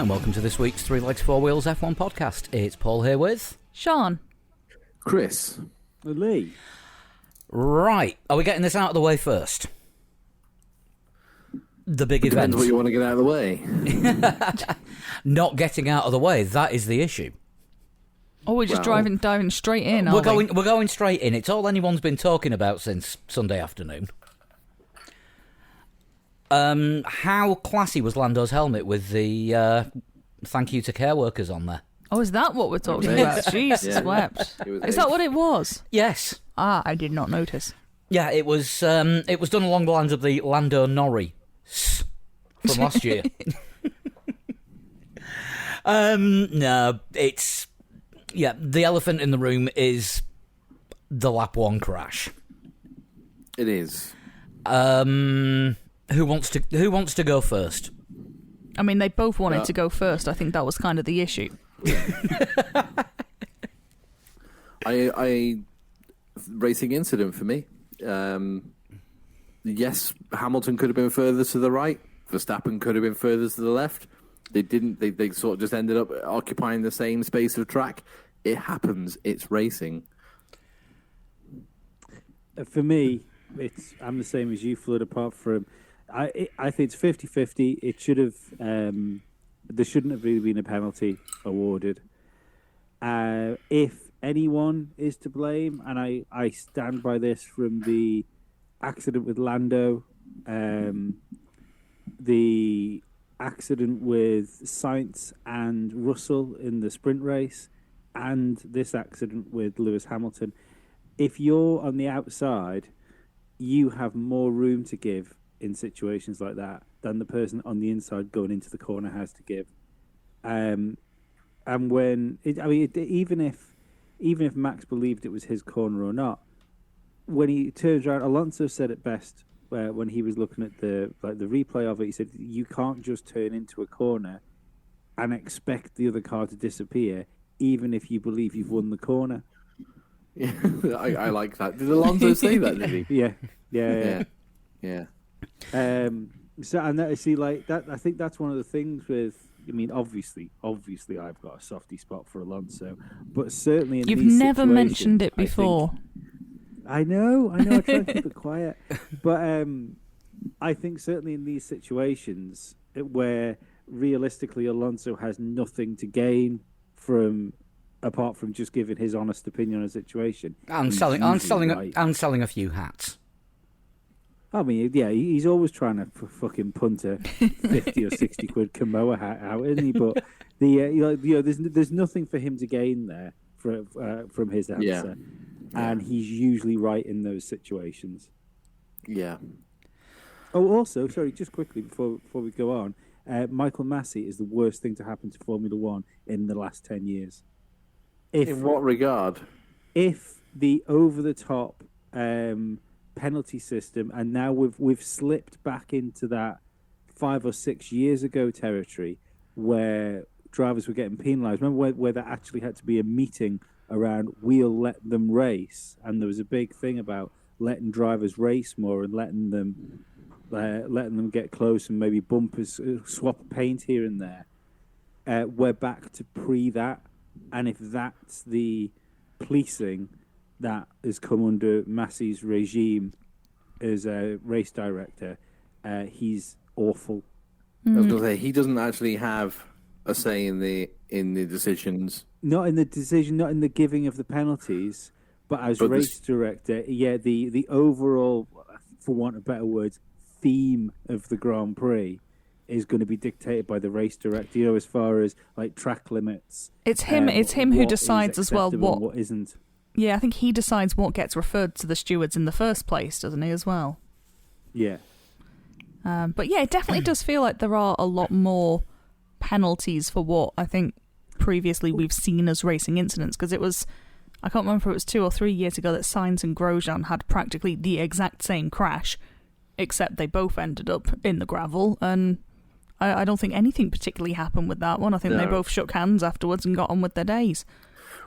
and welcome to this week's Three Legs, Four Wheels F1 podcast. It's Paul here with... Sean. Chris. Lee. Right, are we getting this out of the way first? The big event. Depends what you want to get out of the way. Not getting out of the way, that is the issue. Oh, we're just diving straight in, We're going straight in. It's all anyone's been talking about since Sunday afternoon. How classy was Lando's helmet with the thank you to care workers on there? Oh, is that what we're talking about? Jesus wept. Is that what it was? Yes. Ah, I did not notice. Yeah, it was done along the lines of the Lando Norrie from last year. No, it's... Yeah, the elephant in the room is the lap one crash. It is. Who wants to go first? I mean, they both wanted to go first. I think that was kind of the issue. I racing incident for me. Yes, Hamilton could have been further to the right. Verstappen could have been further to the left. They didn't. They sort of just ended up occupying the same space of track. It happens. It's racing. For me, I'm the same as you, Flood, apart from... I think it's 50-50. It should have... there shouldn't have really been a penalty awarded. If anyone is to blame, and I stand by this from the accident with Lando, the accident with Sainz and Russell in the sprint race, and this accident with Lewis Hamilton, if you're on the outside, you have more room to give in situations like that than the person on the inside going into the corner has to give. And when even if Max believed it was his corner or not, when he turns around, Alonso said it best when he was looking at the replay of it. He said, "You can't just turn into a corner and expect the other car to disappear, even if you believe you've won the corner." Yeah, I like that. Did Alonso say that? Did he? Yeah. So and that, see, like that, I think that's one of the things with. I mean, obviously, I've got a softy spot for Alonso, but certainly in You've these never mentioned it before. I know. I try to keep it quiet, but I think certainly in these situations where realistically Alonso has nothing to gain apart from just giving his honest opinion on a situation. I'm selling a few hats. I mean, yeah, he's always trying to fucking punt a 50 or 60 quid Kamoa hat out, isn't he? But there's nothing for him to gain there from his answer, and he's usually right in those situations. Yeah. Oh, also, sorry, just quickly before we go on, Michael Massey is the worst thing to happen to Formula One in the last 10 years. In what regard? If the over-the-top penalty system, and now we've slipped back into that 5 or 6 years ago territory where drivers were getting penalised. Remember where there actually had to be a meeting around we'll let them race, and there was a big thing about letting drivers race more and letting them get close and maybe bumpers swap paint here and there. We're back to that, and if that's the policing that has come under Massey's regime as a race director, he's awful. I was going to say, he doesn't actually have a say in the decisions. Not in the decision, not in the giving of the penalties, but as race director, the overall, for want of better words, theme of the Grand Prix is going to be dictated by the race director, as far as like track limits. It's him who decides as well what isn't. Yeah, I think he decides what gets referred to the stewards in the first place, doesn't he, as well? Yeah. But yeah, it definitely does feel like there are a lot more penalties for what I think previously we've seen as racing incidents, because it was, I can't remember if it was 2 or 3 years ago that Sainz and Grosjean had practically the exact same crash, except they both ended up in the gravel, and I don't think anything particularly happened with that one. I think they both shook hands afterwards and got on with their days.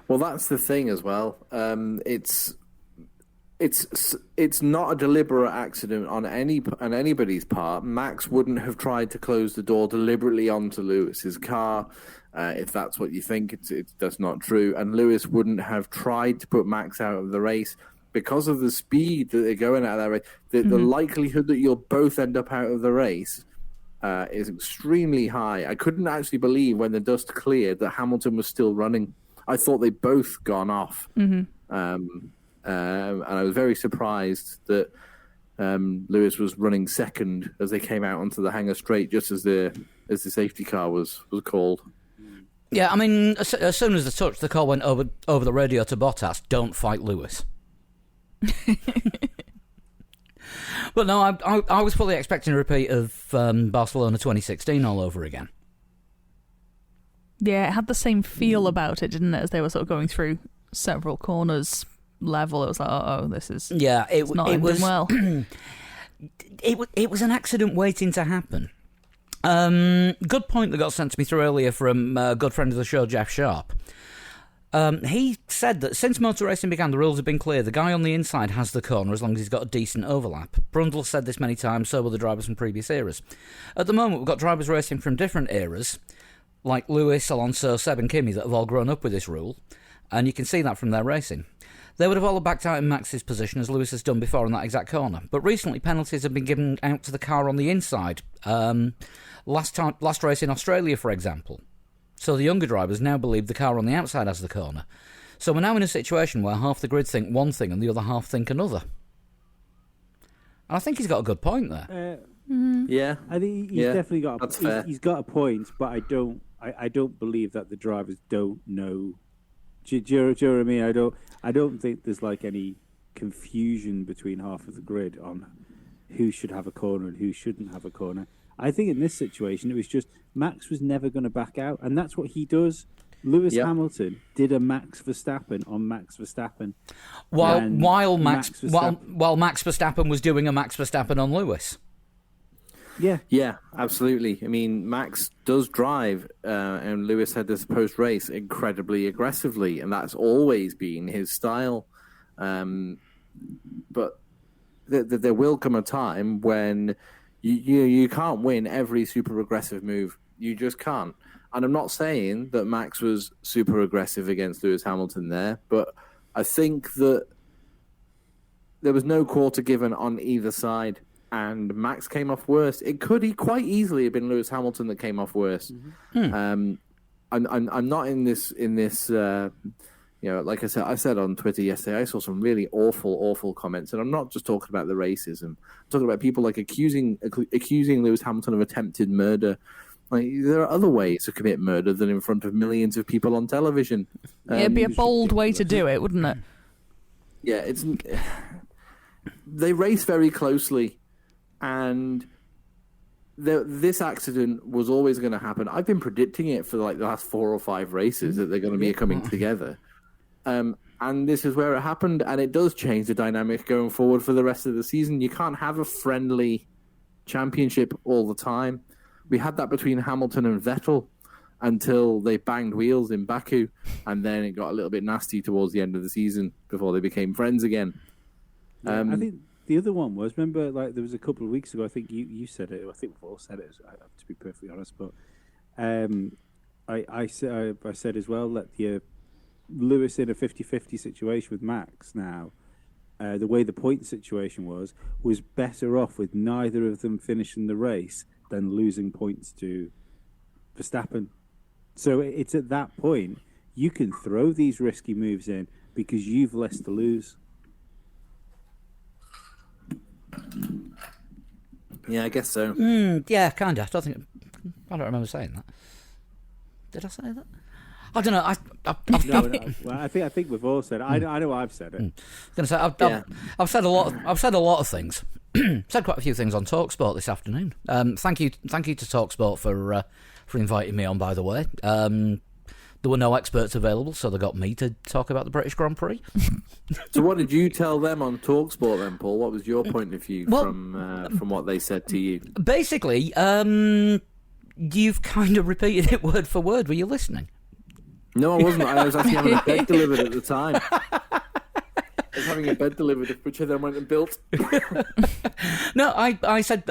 Well, that's the thing as well. it's not a deliberate accident on anybody's part. Max wouldn't have tried to close the door deliberately onto Lewis's car. If that's what you think, that's not true. And Lewis wouldn't have tried to put Max out of the race because of the speed that they're going at that race. The likelihood that you'll both end up out of the race is extremely high. I couldn't actually believe when the dust cleared that Hamilton was still running. I thought they'd both gone off. And I was very surprised that Lewis was running second as they came out onto the hangar straight, just as the safety car was called. Yeah, I mean, as soon as the call went over the radio to Bottas, don't fight Lewis. But no, I was fully expecting a repeat of Barcelona 2016 all over again. Yeah, it had the same feel about it, didn't it, as they were sort of going through several corners level. It was like, this is not ending well. It was an accident waiting to happen. Good point that got sent to me through earlier from a good friend of the show, Jeff Sharp. He said that since motor racing began, the rules have been clear. The guy on the inside has the corner as long as he's got a decent overlap. Brundle said this many times, so will the drivers from previous eras. At the moment, we've got drivers racing from different eras, like Lewis, Alonso, Seb and Kimi, that have all grown up with this rule, and you can see that from their racing. They would have all backed out in Max's position, as Lewis has done before in that exact corner. But recently, penalties have been given out to the car on the inside. Last race in Australia, for example. So the younger drivers now believe the car on the outside has the corner. So we're now in a situation where half the grid think one thing and the other half think another. And I think he's got a good point there. Yeah, I think he's definitely got. He's got a point, but I don't believe that the drivers don't know. Do you know what I mean? I don't think there's like any confusion between half of the grid on who should have a corner and who shouldn't have a corner. I think in this situation, it was just Max was never going to back out, and that's what he does. Lewis Hamilton did a Max Verstappen on Max Verstappen, while Max Verstappen was doing a Max Verstappen on Lewis. Yeah, absolutely. I mean, Max does drive, and Lewis had this post-race incredibly aggressively, and that's always been his style. But there will come a time when you can't win every super aggressive move. You just can't. And I'm not saying that Max was super aggressive against Lewis Hamilton there, but I think that there was no quarter given on either side. And Max came off worse. It could quite easily have been Lewis Hamilton that came off worse. I'm not in this. Like I said on Twitter yesterday, I saw some really awful comments, and I'm not just talking about the racism. I'm talking about people like accusing Lewis Hamilton of attempted murder. Like, there are other ways to commit murder than in front of millions of people on television. It'd be a bold way to do it, wouldn't it? Yeah, they race very closely. And this accident was always going to happen. I've been predicting it for like the last 4 or 5 races that they're going to be coming together. And this is where it happened, and it does change the dynamic going forward for the rest of the season. You can't have a friendly championship all the time. We had that between Hamilton and Vettel until they banged wheels in Baku, and then it got a little bit nasty towards the end of the season before they became friends again. I think the other one was, remember, like there was a couple of weeks ago, I think you said it, I think we've all said it, to be perfectly honest, but I said as well that Lewis in a 50-50 situation with Max now, the way the point situation was better off with neither of them finishing the race than losing points to Verstappen. So it's at that point you can throw these risky moves in because you've less to lose. Yeah, I guess so. Yeah, kind of. I don't remember saying that. Did I say that? I don't know. No. Well, I think we've all said it. I know I've said it. I'm going to say I've said a lot. I've said a lot of things. Said quite a few things on TalkSport this afternoon. Thank you to TalkSport for inviting me on. By the way, there were no experts available, so they got me to talk about the British Grand Prix. So, what did you tell them on TalkSport then, Paul? What was your point of view from what they said to you? Basically, you've kind of repeated it word for word. Were you listening? No, I wasn't. I was actually having a bed delivered at the time. as having a bed delivered, which I then went and built. No, I said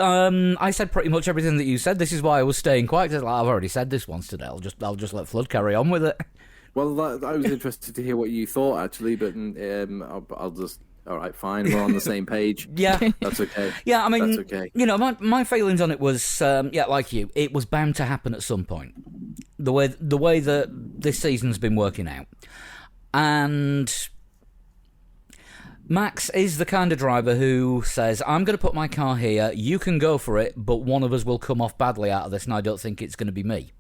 pretty much everything that you said. This is why I was staying quiet. 'Cause I've already said this once today. I'll just let Flood carry on with it. Well, I was interested to hear what you thought, actually, but I'll just... All right, fine. We're on the same page. Yeah, that's okay. Yeah, I mean, that's okay. You know, my feelings on it was, like you, it was bound to happen at some point. The way that this season's been working out, and Max is the kind of driver who says, "I'm going to put my car here. You can go for it, but one of us will come off badly out of this, and I don't think it's going to be me."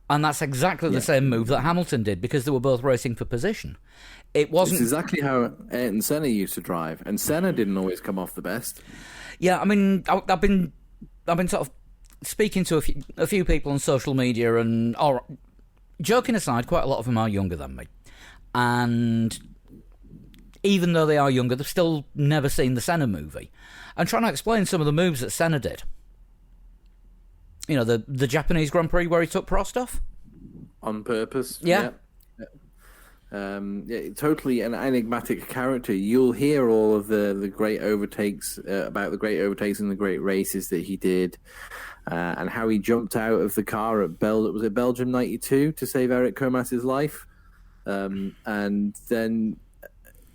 And that's exactly the same move that Hamilton did, because they were both racing for position. It wasn't... It's exactly how Ayrton Senna used to drive, and Senna didn't always come off the best. Yeah, I mean, I've been sort of speaking to a few people on social media, and joking aside, quite a lot of them are younger than me, and even though they are younger, they've still never seen the Senna movie, and trying to explain some of the moves that Senna did. You know, the Japanese Grand Prix where he took Prost off on purpose. Yeah. Totally an enigmatic character. You'll hear all of the great overtakes about the great overtakes and the great races that he did, and how he jumped out of the car at Belgium '92 to save Eric Comas's life, and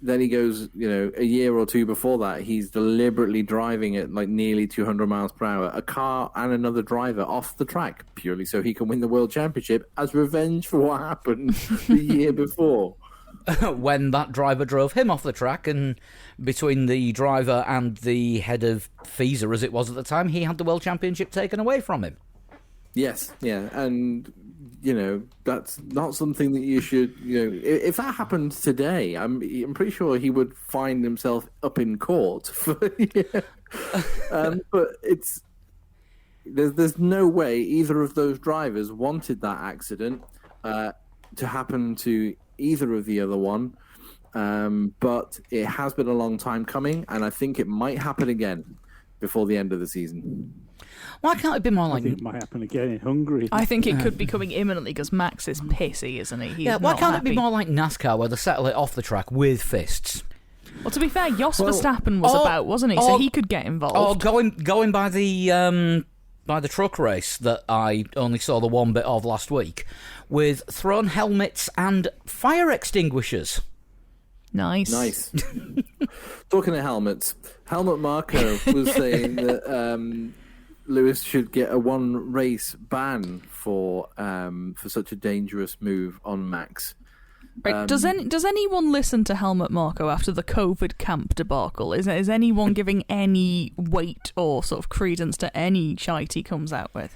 then he goes, you know, a year or two before that, he's deliberately driving at like nearly 200 miles per hour, a car and another driver off the track, purely so he can win the World Championship as revenge for what happened the year before. When that driver drove him off the track, and between the driver and the head of FISA, as it was at the time, he had the World Championship taken away from him. Yes, yeah, and... You know, that's not something that you should. You know, if that happened today, I'm pretty sure he would find himself up in court. But there's no way either of those drivers wanted that accident to happen to either of the other one. But it has been a long time coming, and I think it might happen again before the end of the season. Why can't it be more like... I think it might happen again in Hungary. I think it could be coming imminently because Max is pissy, isn't he? Why can't it be more like NASCAR, where they settle it off the track with fists? Well, to be fair, Jos Verstappen was about, wasn't he? So he could get involved. Or going by the truck race that I only saw the one bit of last week, with thrown helmets and fire extinguishers. Nice. Talking of helmets, Helmut Marko was saying that Lewis should get a one race ban for such a dangerous move on Max. Right. Does anyone listen to Helmut Marko after the COVID camp debacle? Is anyone giving any weight or sort of credence to any shite he comes out with?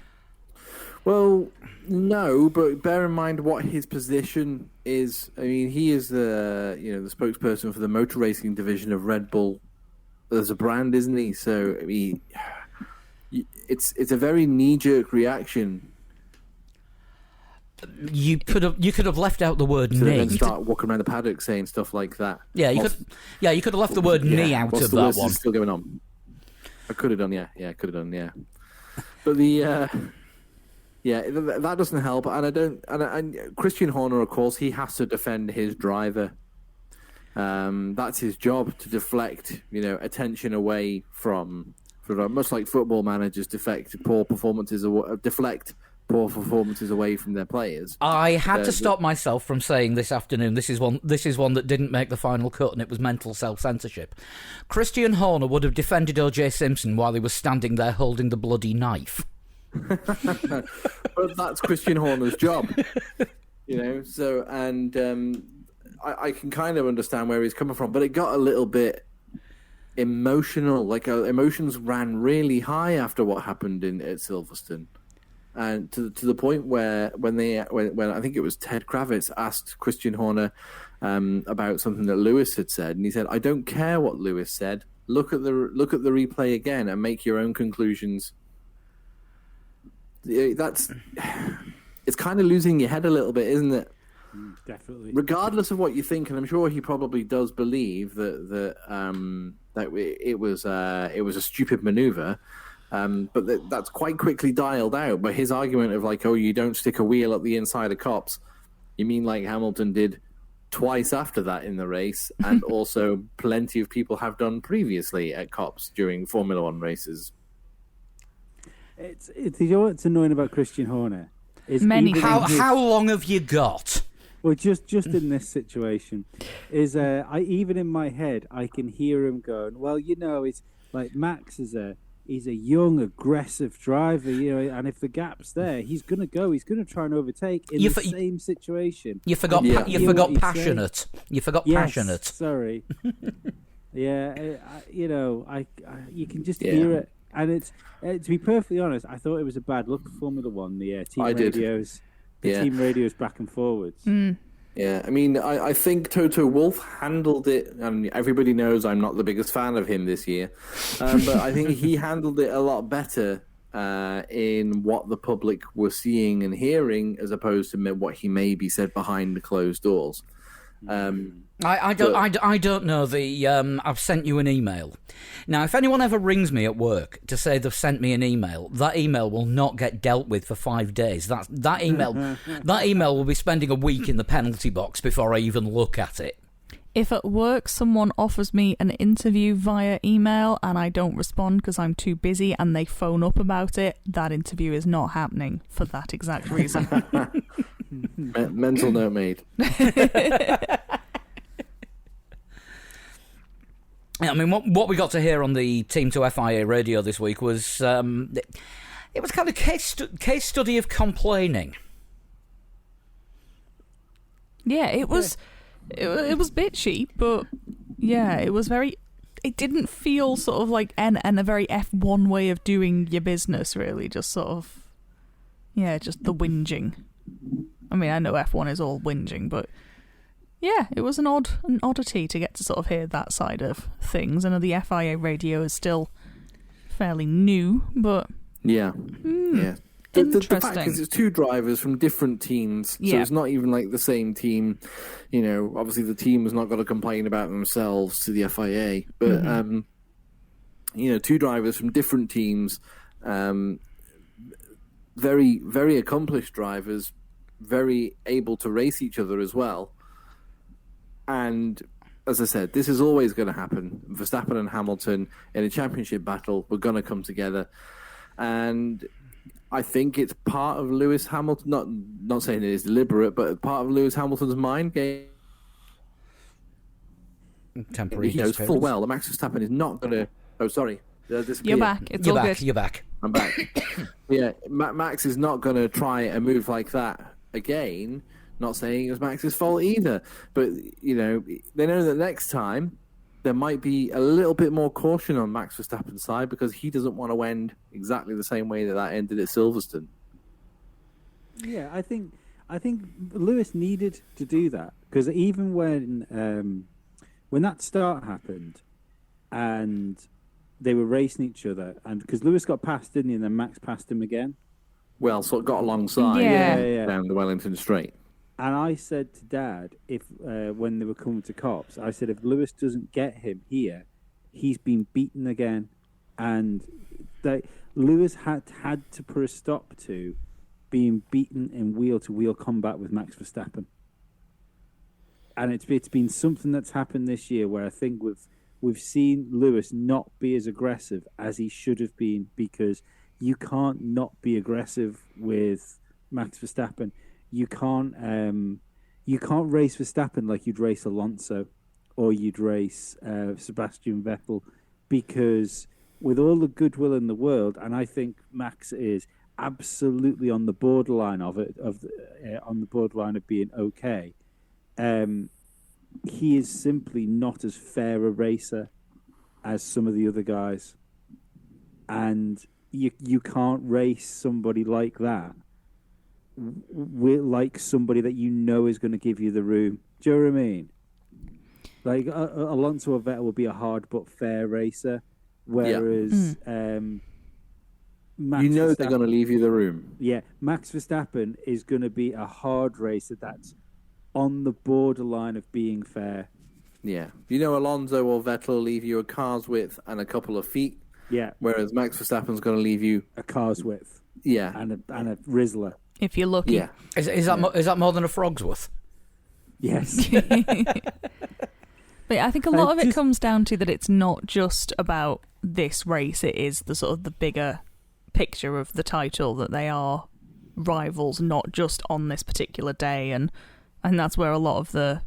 Well, no, but bear in mind what his position is. I mean, he is the spokesperson for the motor racing division of Red Bull as a brand, isn't he? So, I mean, it's a very knee-jerk reaction. You could have left out the word knee. Then start walking around the paddock saying stuff like that. Yeah, you could have left the word knee out of that one. Still going on. I could have done, yeah. Could have done, yeah. But the that doesn't help, and I don't. And Christian Horner, of course, he has to defend his driver. That's his job, to deflect, attention away from much like football managers deflect poor performances away from their players. I had to stop myself from saying this afternoon, this is one that didn't make the final cut, and it was mental self-censorship. Christian Horner would have defended O.J. Simpson while he was standing there holding the bloody knife. But that's Christian Horner's job. So, and I can kind of understand where he's coming from, but it got a little bit emotional. Like, emotions ran really high after what happened at Silverstone. And to the point where when I think it was Ted Kravitz asked Christian Horner about something that Lewis had said, and he said, "I don't care what Lewis said. Look at the replay again and make your own conclusions." It's kind of losing your head a little bit, isn't it? Definitely. Regardless of what you think, and I'm sure he probably does believe that it was a stupid maneuver. But that's quite quickly dialed out by his argument of like, oh, you don't stick a wheel up the inside of Copse. You mean like Hamilton did twice after that in the race, and also plenty of people have done previously at Copse during Formula One races. It's you know what's annoying about Christian Horner is Many even things. in his- How long have you got? Well, just in this situation, is I even in my head I can hear him going, well, you know, it's like Max he's a young, aggressive driver, you know, and if the gap's there, he's gonna try and overtake in the same situation. You forgot. Yeah. You Hear forgot what he's passionate. You forgot Yes, passionate. Sorry. Yeah, you know, you can just Yeah. hear it, and it's to be perfectly honest, I thought it was a bad look for Formula One. The team I did. radios, Yeah. team radios back and forwards. Yeah, I mean, I think Toto Wolff handled it, and everybody knows I'm not the biggest fan of him this year, but I think he handled it a lot better in what the public were seeing and hearing, as opposed to what he maybe said behind the closed doors. I don't know. I've sent you an email. Now, if anyone ever rings me at work to say they've sent me an email, that email will not get dealt with for 5 days. That email will be spending a week in the penalty box before I even look at it. If at work someone offers me an interview via email and I don't respond because I'm too busy and they phone up about it, that interview is not happening for that exact reason. Mental note made. I mean, what we got to hear on the Team 2 FIA radio this week was it was kind of case study of complaining. Yeah, it was bitchy, but yeah, it was very. It didn't feel sort of like and a very F1 way of doing your business, really. Just sort of, yeah, just the whinging. I mean, I know F1 is all whinging, but yeah, it was an oddity to get to sort of hear that side of things. I know the FIA radio is still fairly new, but Yeah. Yeah. The fact interesting. is, it's two drivers from different teams, so Yeah. it's not even like the same team. You know, obviously the team has not got to complain about themselves to the FIA, but you know, two drivers from different teams, very, very accomplished drivers, very able to race each other as well. And as I said, this is always going to happen. Verstappen and Hamilton in a championship battle, we're going to come together, and I think it's part of Lewis Hamilton, not saying it is deliberate, but part of Lewis Hamilton's mind game. Temporary. He knows full well that Max Verstappen is not going to. Oh, sorry. you're back. It's all good. You're back. I'm back. Yeah, Max is not going to try a move like that again. Not saying it was Max's fault either, but you know, they know that next time there might be a little bit more caution on Max Verstappen's side because he doesn't want to end exactly the same way that ended at Silverstone. Yeah, I think Lewis needed to do that because even when that start happened and they were racing each other, and because Lewis got past, didn't he, and then Max passed him again. Well, sort of got alongside Yeah. down the Wellington Straight. And I said to Dad, if when they were coming to Copse, I said if Lewis doesn't get him here, he's been beaten again, and Lewis had to put a stop to being beaten in wheel-to-wheel combat with Max Verstappen. And it's been something that's happened this year where I think we've seen Lewis not be as aggressive as he should have been, because you can't not be aggressive with Max Verstappen. You can't race Verstappen like you'd race Alonso or you'd race Sebastian Vettel, because with all the goodwill in the world, and I think Max is absolutely on the borderline of being okay. He is simply not as fair a racer as some of the other guys, and you can't race somebody like that. Like somebody that you know is going to give you the room. Do you know what I mean? Like Alonso or Vettel will be a hard but fair racer, whereas Max You know Verstappen, they're going to leave you the room. Yeah, Max Verstappen is going to be a hard racer that's on the borderline of being fair. Yeah. You know Alonso or Vettel will leave you a car's width and a couple of feet, Yeah, whereas Max Verstappen's going to leave you... a car's width Yeah. and a Rizzler. If you're lucky. Yeah. Is that more than a frog's worth? Yes. But I think a lot of it comes down to that it's not just about this race, it is the sort of the bigger picture of the title, that they are rivals, not just on this particular day, and that's where a lot of the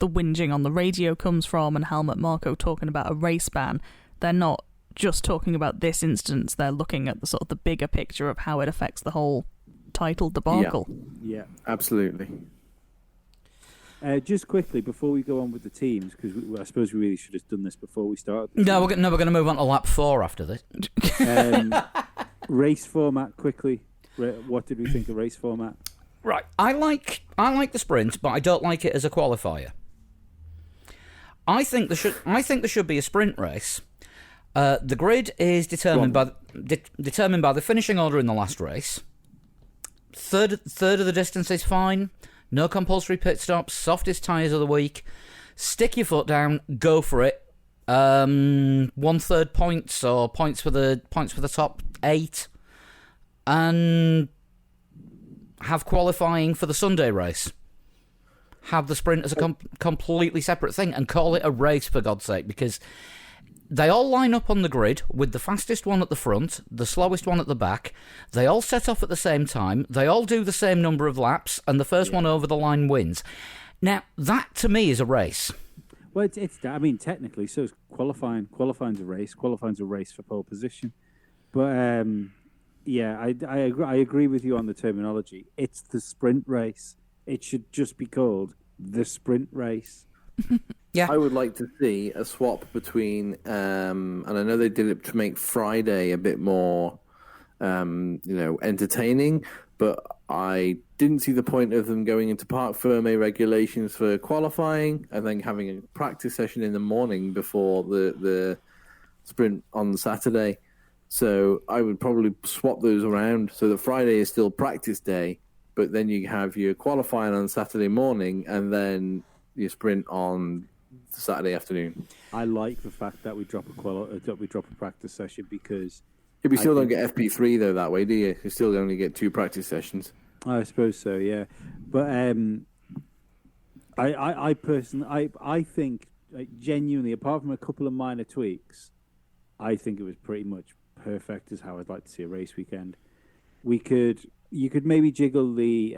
whinging on the radio comes from, and Helmut Marko talking about a race ban. They're not just talking about this instance, they're looking at the sort of the bigger picture of how it affects the whole title debacle. Yeah, absolutely. Just quickly, before we go on with the teams, because I suppose we really should have done this before we started. No, we're going to move on to lap 4 after this. Race format, quickly. What did we think of race format? Right, I like the sprint, but I don't like it as a qualifier. I think there should be a sprint race. The grid is determined by the finishing order in the last race. Third of the distance is fine. No compulsory pit stops. Softest tyres of the week. Stick your foot down. Go for it. 1/3 points or points for the top 8, and have qualifying for the Sunday race. Have the sprint as a completely separate thing and call it a race, for God's sake, because they all line up on the grid with the fastest one at the front, the slowest one at the back. They all set off at the same time. They all do the same number of laps, and the first one over the line wins. Now, that to me is a race. Well, it's I mean, technically, so is qualifying. Qualifying's a race. Qualifying's a race for pole position. But yeah, I agree with you on the terminology. It's the sprint race. It should just be called the sprint race. Yeah, I would like to see a swap between, and I know they did it to make Friday a bit more, entertaining. But I didn't see the point of them going into Parc Fermé regulations for qualifying, and then having a practice session in the morning before the sprint on Saturday. So I would probably swap those around so that Friday is still practice day, but then you have your qualifying on Saturday morning, and then your sprint on Saturday afternoon. I like the fact that we drop a practice session, because you still don't get FP3 though that way, do you? You still only get 2 practice sessions. I suppose so, yeah. But I personally, I think genuinely, apart from a couple of minor tweaks, I think it was pretty much perfect as how I'd like to see a race weekend. You could maybe jiggle the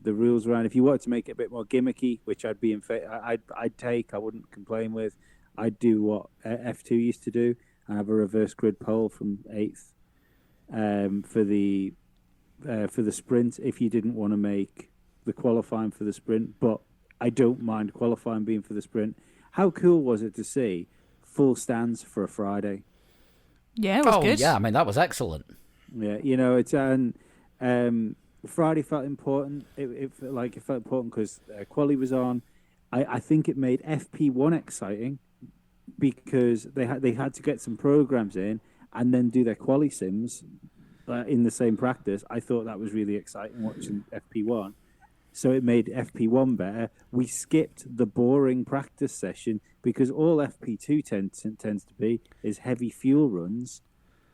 rules around if you wanted to make it a bit more gimmicky, which I'd be I'd take. I wouldn't complain with. I'd do what F2 used to do and have a reverse grid pole from 8th for the sprint. If you didn't want to make the qualifying for the sprint, but I don't mind qualifying being for the sprint. How cool was it to see full stands for a Friday? Yeah, it was good. Yeah, I mean that was excellent. Yeah, it's Friday felt important. It felt important because quali was on. I think it made FP1 exciting because they had to get some programs in and then do their quali sims in the same practice. I thought that was really exciting watching FP1. So it made FP1 better. We skipped the boring practice session because all FP2 tends to be is heavy fuel runs.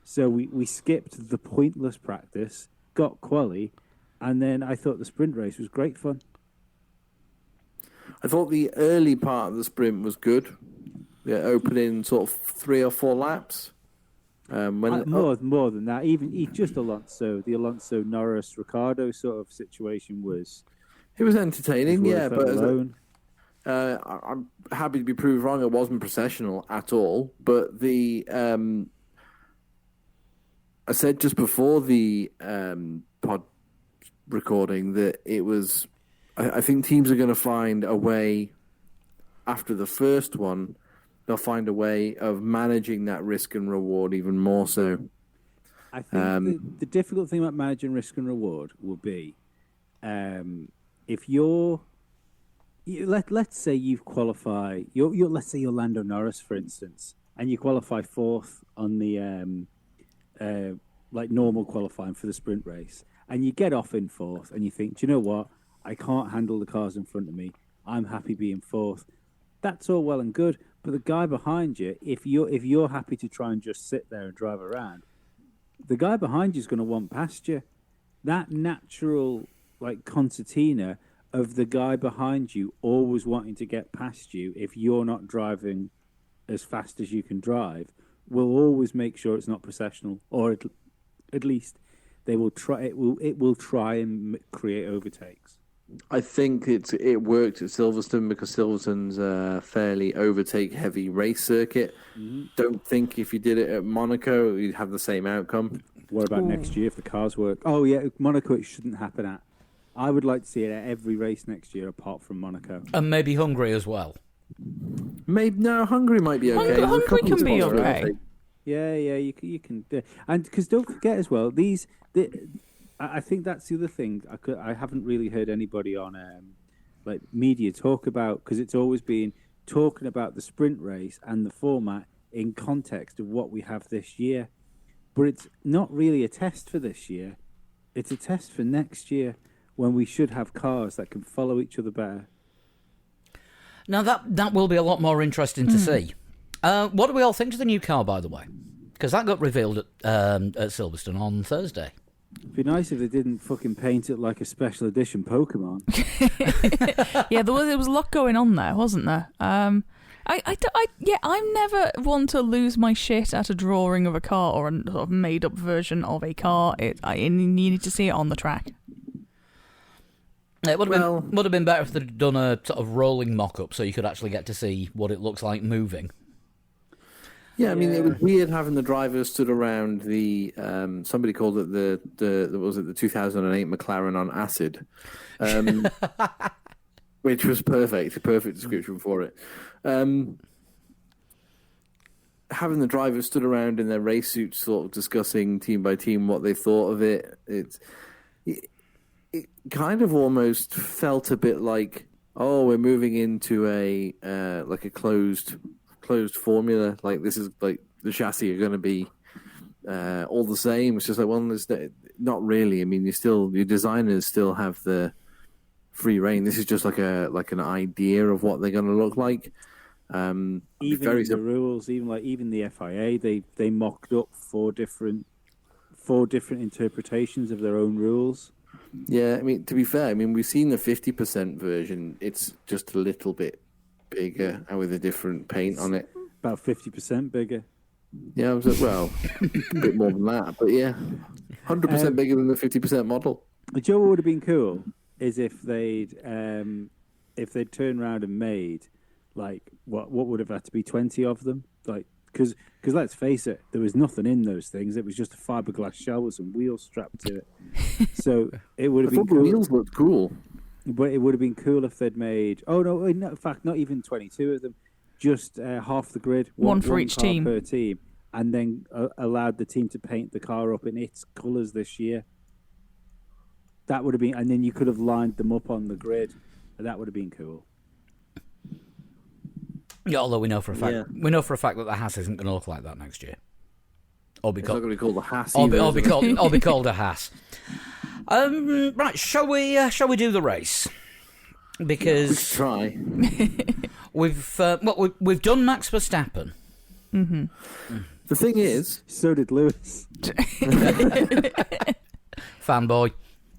So we skipped the pointless practice, got quali, and then I thought the sprint race was great fun. I thought the early part of the sprint was good. The opening sort of 3 or 4 laps. More than that, even just Alonso, the Alonso Norris Ricardo sort of situation was. It was entertaining, yeah, but I'm happy to be proved wrong. It wasn't processional at all, but the I said just before the pod recording that it was. I think teams are going to find a way after the first one. They'll find a way of managing that risk and reward even more so. I think the difficult thing about managing risk and reward will be if let's say you qualify, let's say you're Lando Norris, for instance, and you qualify 4th on the like normal qualifying for the sprint race, and you get off in 4th, and you think, do you know what? I can't handle the cars in front of me. I'm happy being 4th. That's all well and good, but the guy behind you, if you're happy to try and just sit there and drive around, the guy behind you is going to want past you. That natural like concertina of the guy behind you always wanting to get past you if you're not driving as fast as you can drive will always make sure it's not processional, or at least they will try. It will try and create overtakes. I think it worked at Silverstone because Silverstone's a fairly overtake-heavy race circuit. Mm-hmm. Don't think if you did it at Monaco, you'd have the same outcome. What about next year if the cars work? Oh yeah, Monaco it shouldn't happen at. I would like to see it at every race next year apart from Monaco. And maybe Hungary as well. Maybe no, Hungary might be okay. Hungary can be okay. Yeah, you can, and because don't forget as well, I think that's the other thing. I haven't really heard anybody on like media talk about, because it's always been talking about the sprint race and the format in context of what we have this year, but it's not really a test for this year. It's a test for next year when we should have cars that can follow each other better. Now, that will be a lot more interesting to see. What do we all think of the new car, by the way? Because that got revealed at Silverstone on Thursday. It'd be nice if they didn't fucking paint it like a special edition Pokemon. Yeah, there was a lot going on there, wasn't there? I'm never one to lose my shit at a drawing of a car or a sort of made-up version of a car. You need to see it on the track. It would have been better if they'd done a sort of rolling mock-up so you could actually get to see what it looks like moving. Yeah, I mean, it was weird having the drivers stood around the. Somebody called it the 2008 McLaren on acid, which was perfect. A perfect description for it. Having the drivers stood around in their race suits, sort of discussing team by team what they thought of it. It kind of almost felt a bit like, oh, we're moving into a like a closed formula. Like, this is like the chassis are going to be all the same. It's just like, well, there's not really. I mean, your designers still have the free reign. This is just like an idea of what they're going to look like. Even the rules, even the FIA, they mocked up four different interpretations of their own rules. Yeah, I mean, to be fair, we've seen the 50% version. It's just a little bit bigger and with a different paint on it. About 50% bigger. Yeah, a bit more than that, but yeah, 100% bigger than the 50% model. Do you know what would have been cool is if they'd turned around and made like what would have had to be 20 of them, like because let's face it, there was nothing in those things. It was just a fiberglass shell with some wheels strapped to it. So it would have been cool. The wheels looked cool. But it would have been cool if they'd made... Oh, no, in fact, not even 22 of them. Just half the grid. One for each team. Per team. And then allowed the team to paint the car up in its colours this year. That would have been... And then you could have lined them up on the grid. That would have been cool. Yeah, although we know for a fact that the Haas isn't going to look like that next year. Or be it's not going to be called the Haas. Or be called a Haas. Right, shall we do the race? Because try. we've done Max Verstappen. Mm-hmm. The thing is, so did Lewis. Fanboy.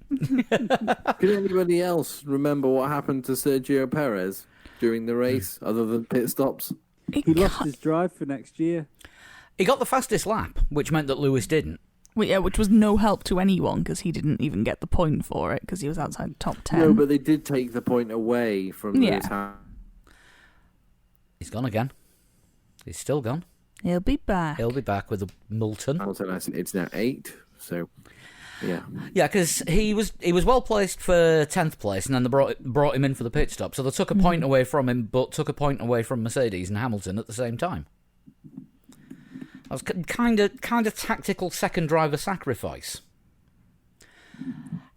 Can anybody else remember what happened to Sergio Perez during the race, other than pit stops? He lost his drive for next year. He got the fastest lap, which meant that Lewis didn't. Well, yeah, which was no help to anyone because he didn't even get the point for it because he was outside the top 10. No, but they did take the point away from Lewis. He's gone again. He's still gone. He'll be back. He'll be back with a Moulton. It's now 8, so yeah. Yeah, because he was well placed for 10th place, and then they brought him in for the pit stop. So they took a point away from him, but took a point away from Mercedes and Hamilton at the same time. That was kind of tactical second driver sacrifice.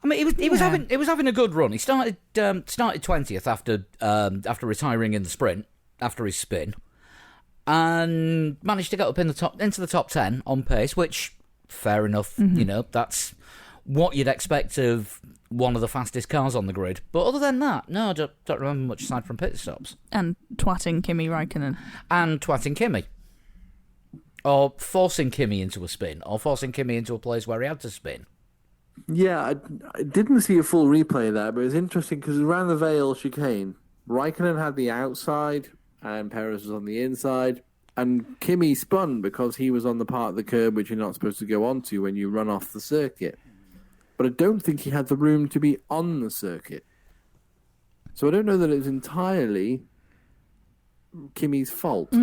I mean, he was having a good run. He started 20th after retiring in the sprint after his spin, and managed to get up into the top 10 on pace, which fair enough. Mm-hmm. You know, that's what you'd expect of one of the fastest cars on the grid. But other than that, no, I don't remember much aside from pit stops and twatting Kimi Räikkönen or forcing Kimi into a spin, or forcing Kimi into a place where he had to spin. Yeah, I didn't see a full replay of that, but it's interesting because around the Vale chicane, Raikkonen had the outside and Perez was on the inside, and Kimi spun because he was on the part of the curb which you're not supposed to go onto when you run off the circuit. But I don't think he had the room to be on the circuit. So I don't know that it was entirely Kimi's fault.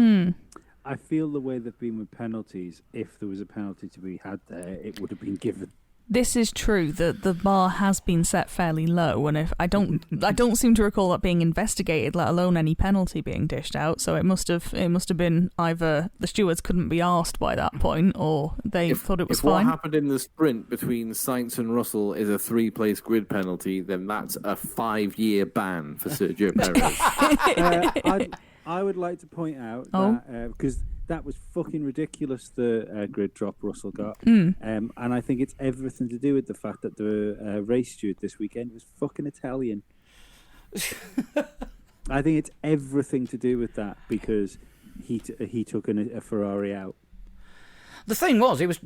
I feel the way they've been with penalties, if there was a penalty to be had there, it would have been given. This is true. The bar has been set fairly low, and if I don't seem to recall that being investigated, let alone any penalty being dished out. So it must have been either the stewards couldn't be asked by that point, or they thought it was fine. If what happened in the sprint between Sainz and Russell is a 3-place grid penalty, then that's a 5-year ban for Sergio Perez. I would like to point out that because that was fucking ridiculous, the grid drop Russell got. And I think it's everything to do with the fact that the race steward this weekend was fucking Italian. I think it's everything to do with that because he took a Ferrari out. The thing was, he was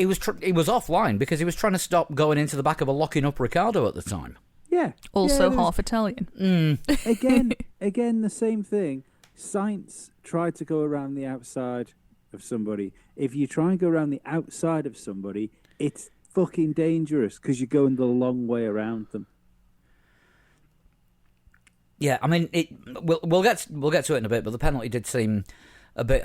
offline because he was trying to stop going into the back of a locking up Ricciardo at the time. Yeah. Also half Italian. Again, the same thing. Sainz tried to go around the outside of somebody. If you try and go around the outside of somebody, it's fucking dangerous because you're going the long way around them. Yeah, I mean, we'll get to it in a bit, but the penalty did seem a bit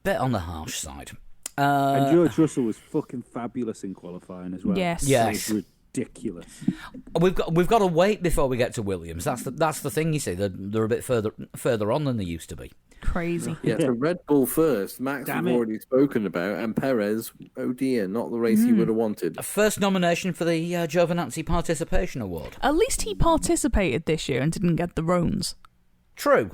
on the harsh side. And George Russell was fucking fabulous in qualifying as well. Yes. It was ridiculous. We've got to wait before we get to Williams. That's the thing. You see, they're a bit further on than they used to be. Crazy. Yeah, so Red Bull first. Max we've already spoken about, and Perez. Oh dear, not the race he would have wanted. A first nomination for the Giovinazzi Participation Award. At least he participated this year and didn't get the Rones. True.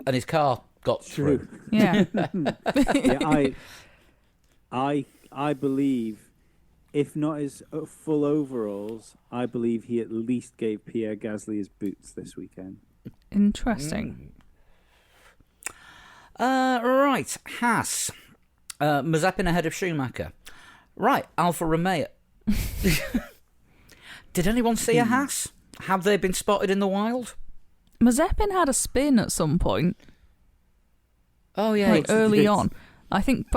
And his car got through. Yeah. Yeah, I believe, if not his full overalls, I believe he at least gave Pierre Gasly his boots this weekend. Interesting. Right, Haas. Mazepin ahead of Schumacher. Right, Alfa Romeo. Did anyone see a Haas? Have they been spotted in the wild? Mazepin had a spin at some point. Oh, yeah. Early on. I think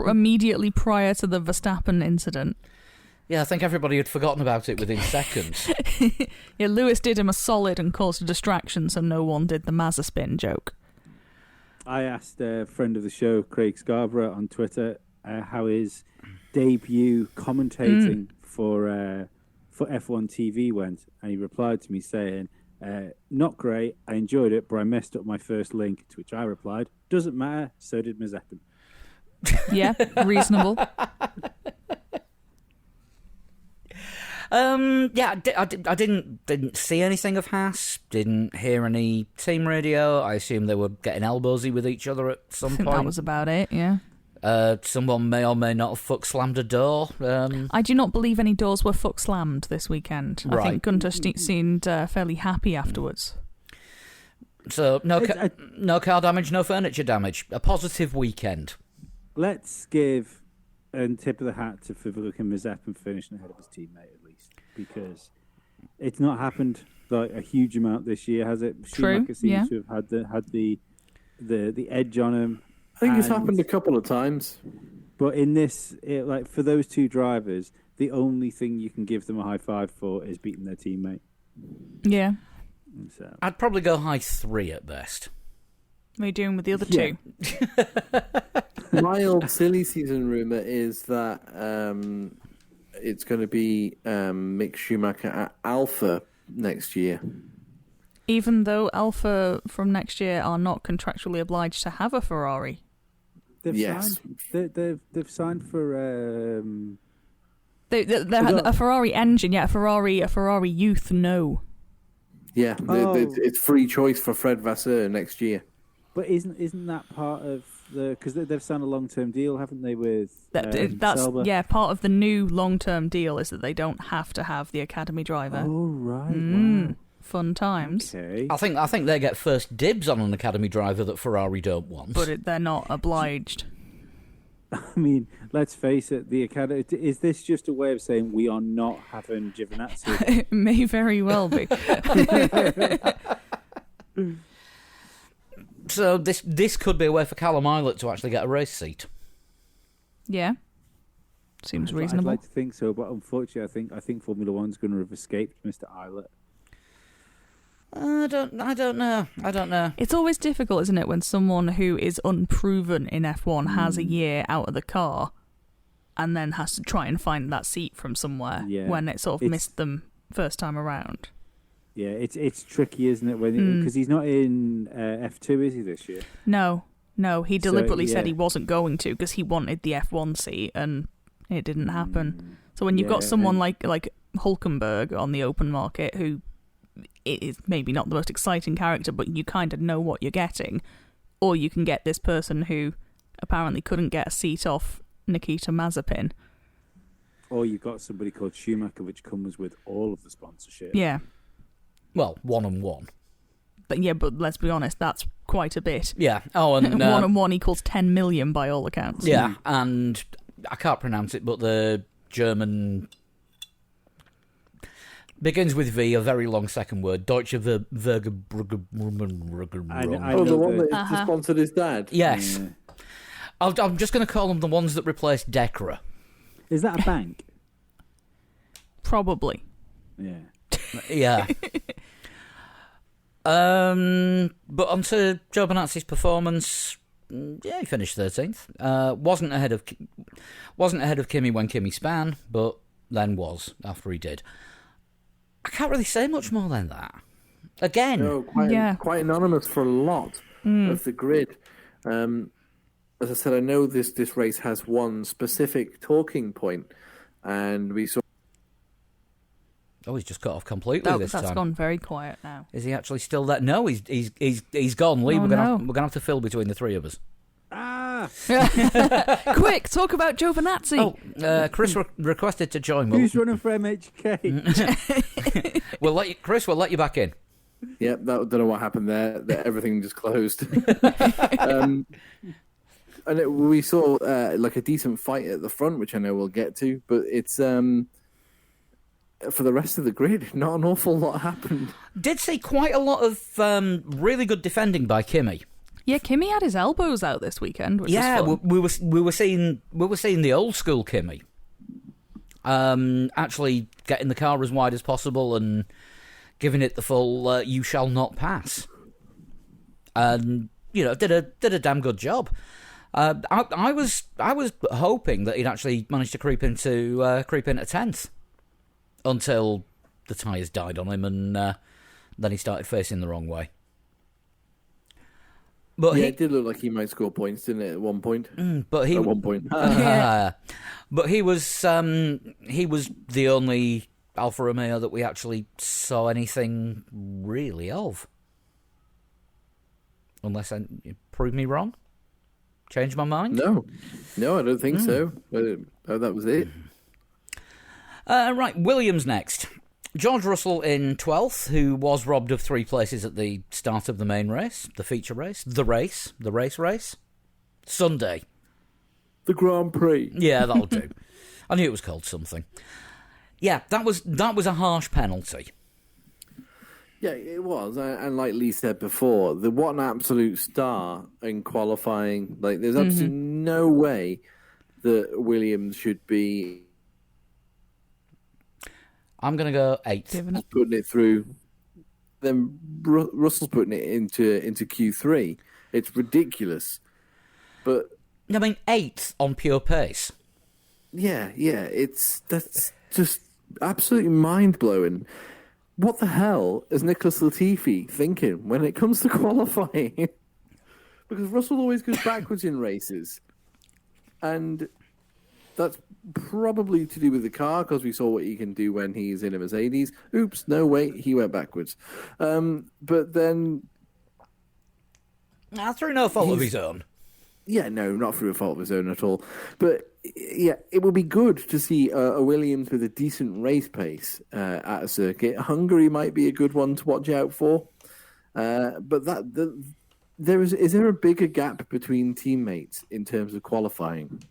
immediately prior to the Verstappen incident. Yeah, I think everybody had forgotten about it within seconds. Yeah, Lewis did him a solid and caused a distraction, so no one did the Mazza spin joke. I asked a friend of the show, Craig Scarborough, on Twitter how his debut commentating for F1 TV went, and he replied to me saying, not great, I enjoyed it, but I messed up my first link, to which I replied, doesn't matter, so did Mazepin. Yeah, reasonable. Yeah, I didn't see anything of Haas. Didn't hear any team radio. I assume they were getting elbowsy with each other at some point. That was about it. Yeah. Someone may or may not have fuck slammed a door. I do not believe any doors were fuck slammed this weekend. Right. I think Gunter seemed fairly happy afterwards. So no car damage, no furniture damage. A positive weekend. Let's give a tip of the hat to fucking Mazepin finishing ahead of his teammate at least, because it's not happened like a huge amount this year, has it? True. Schumacher seems to have had the edge on him. I think it's happened a couple of times. But in this, like for those two drivers, the only thing you can give them a high five for is beating their teammate. Yeah. So. I'd probably go high 3 at best. What are you doing with the other two? Mild silly season rumour is that it's going to be Mick Schumacher at Alpha next year. Even though Alpha from next year are not contractually obliged to have a Ferrari. They've signed for they had a Ferrari engine, yeah, a Ferrari youth, no. Yeah, it's free choice for Fred Vasseur next year. But isn't that part of the, because they've signed a long-term deal, haven't they, with that's Sauber? Yeah, part of the new long-term deal is that they don't have to have the academy driver. Oh right, wow. Fun times. Okay. I think they get first dibs on an academy driver that Ferrari don't want. But they're not obliged. I mean, let's face it, the Academy, is this just a way of saying we are not having Giovinazzi? It may very well be. So this could be a way for Callum Islet to actually get a race seat. Yeah. Seems I'd reasonable. like to think so, but unfortunately, I think Formula One's going to have escaped Mr. Islet. I don't know. It's always difficult, isn't it, when someone who is unproven in F1 has a year out of the car and then has to try and find that seat from somewhere when it sort of missed them first time around. Yeah, it's tricky, isn't it? Because he's not in F2, is he, this year? No, he deliberately said he wasn't going to because he wanted the F1 seat and it didn't happen. So when you've got someone like Hulkenberg on the open market who is maybe not the most exciting character, but you kind of know what you're getting, or you can get this person who apparently couldn't get a seat off Nikita Mazepin. Or you've got somebody called Schumacher, which comes with all of the sponsorship. Yeah. Well, 1-on-1. But let's be honest, that's quite a bit. Yeah. Oh, and 1-on-1 equals 10 million by all accounts. Yeah, and I can't pronounce it, but the German begins with V, a very long second word. Deutsche Vergebruggen. The one that sponsored his dad? Yes. Yeah. I'm just going to call them the ones that replaced Decra. Is that a bank? Probably. Yeah. Yeah. But onto Giovinazzi's performance. Yeah, he finished 13th. Wasn't ahead of Kimi when Kimi span, but then was after he did. I can't really say much more than that. Again, no, quite anonymous for a lot of the grid. As I said, I know this race has one specific talking point, and we saw. Oh, he's just cut off completely this time. That's gone very quiet now. Is he actually still there? No, he's gone. Lee, we're gonna have to fill between the three of us. Quick, talk about Giovinazzi. Oh, Chris requested to join. Who's running for MHK? We'll let you back in. Yep, don't know what happened there. Everything just closed. We saw like a decent fight at the front, which I know we'll get to, but it's for the rest of the grid, not an awful lot happened. Did see quite a lot of really good defending by Kimi. Yeah, Kimi had his elbows out this weekend, which was fun. we were seeing the old school Kimi. Actually getting the car as wide as possible and giving it the full "you shall not pass," and did a damn good job. I was hoping that he'd actually managed to creep into 10th until the tyres died on him, and then he started facing the wrong way. But it did look like he might score points, didn't it? At one point. At one point. But he was the only Alfa Romeo that we actually saw anything really of. Unless you prove me wrong. Change my mind? No, I don't think so. That was it. Right, Williams next. George Russell in 12th, who was robbed of 3 places at the start of the main race, the feature race, the race. Sunday. The Grand Prix. Yeah, that'll do. I knew it was called something. Yeah, that was a harsh penalty. Yeah, it was, and like Lee said before, what an absolute star in qualifying. Like, there's absolutely no way that Williams should be. I'm going to go 8th. Putting it through. Then Russell's putting it into Q3. It's ridiculous. But I mean, 8th on pure pace. Yeah, that's just absolutely mind-blowing. What the hell is Nicholas Latifi thinking when it comes to qualifying? Because Russell always goes backwards in races. And that's probably to do with the car, because we saw what he can do when he's in a Mercedes. Oops, no, wait, he went backwards. But then... through no fault of his own. Yeah, no, not through a fault of his own at all. But, yeah, it would be good to see a Williams with a decent race pace at a circuit. Hungary might be a good one to watch out for. But is there a bigger gap between teammates in terms of qualifying?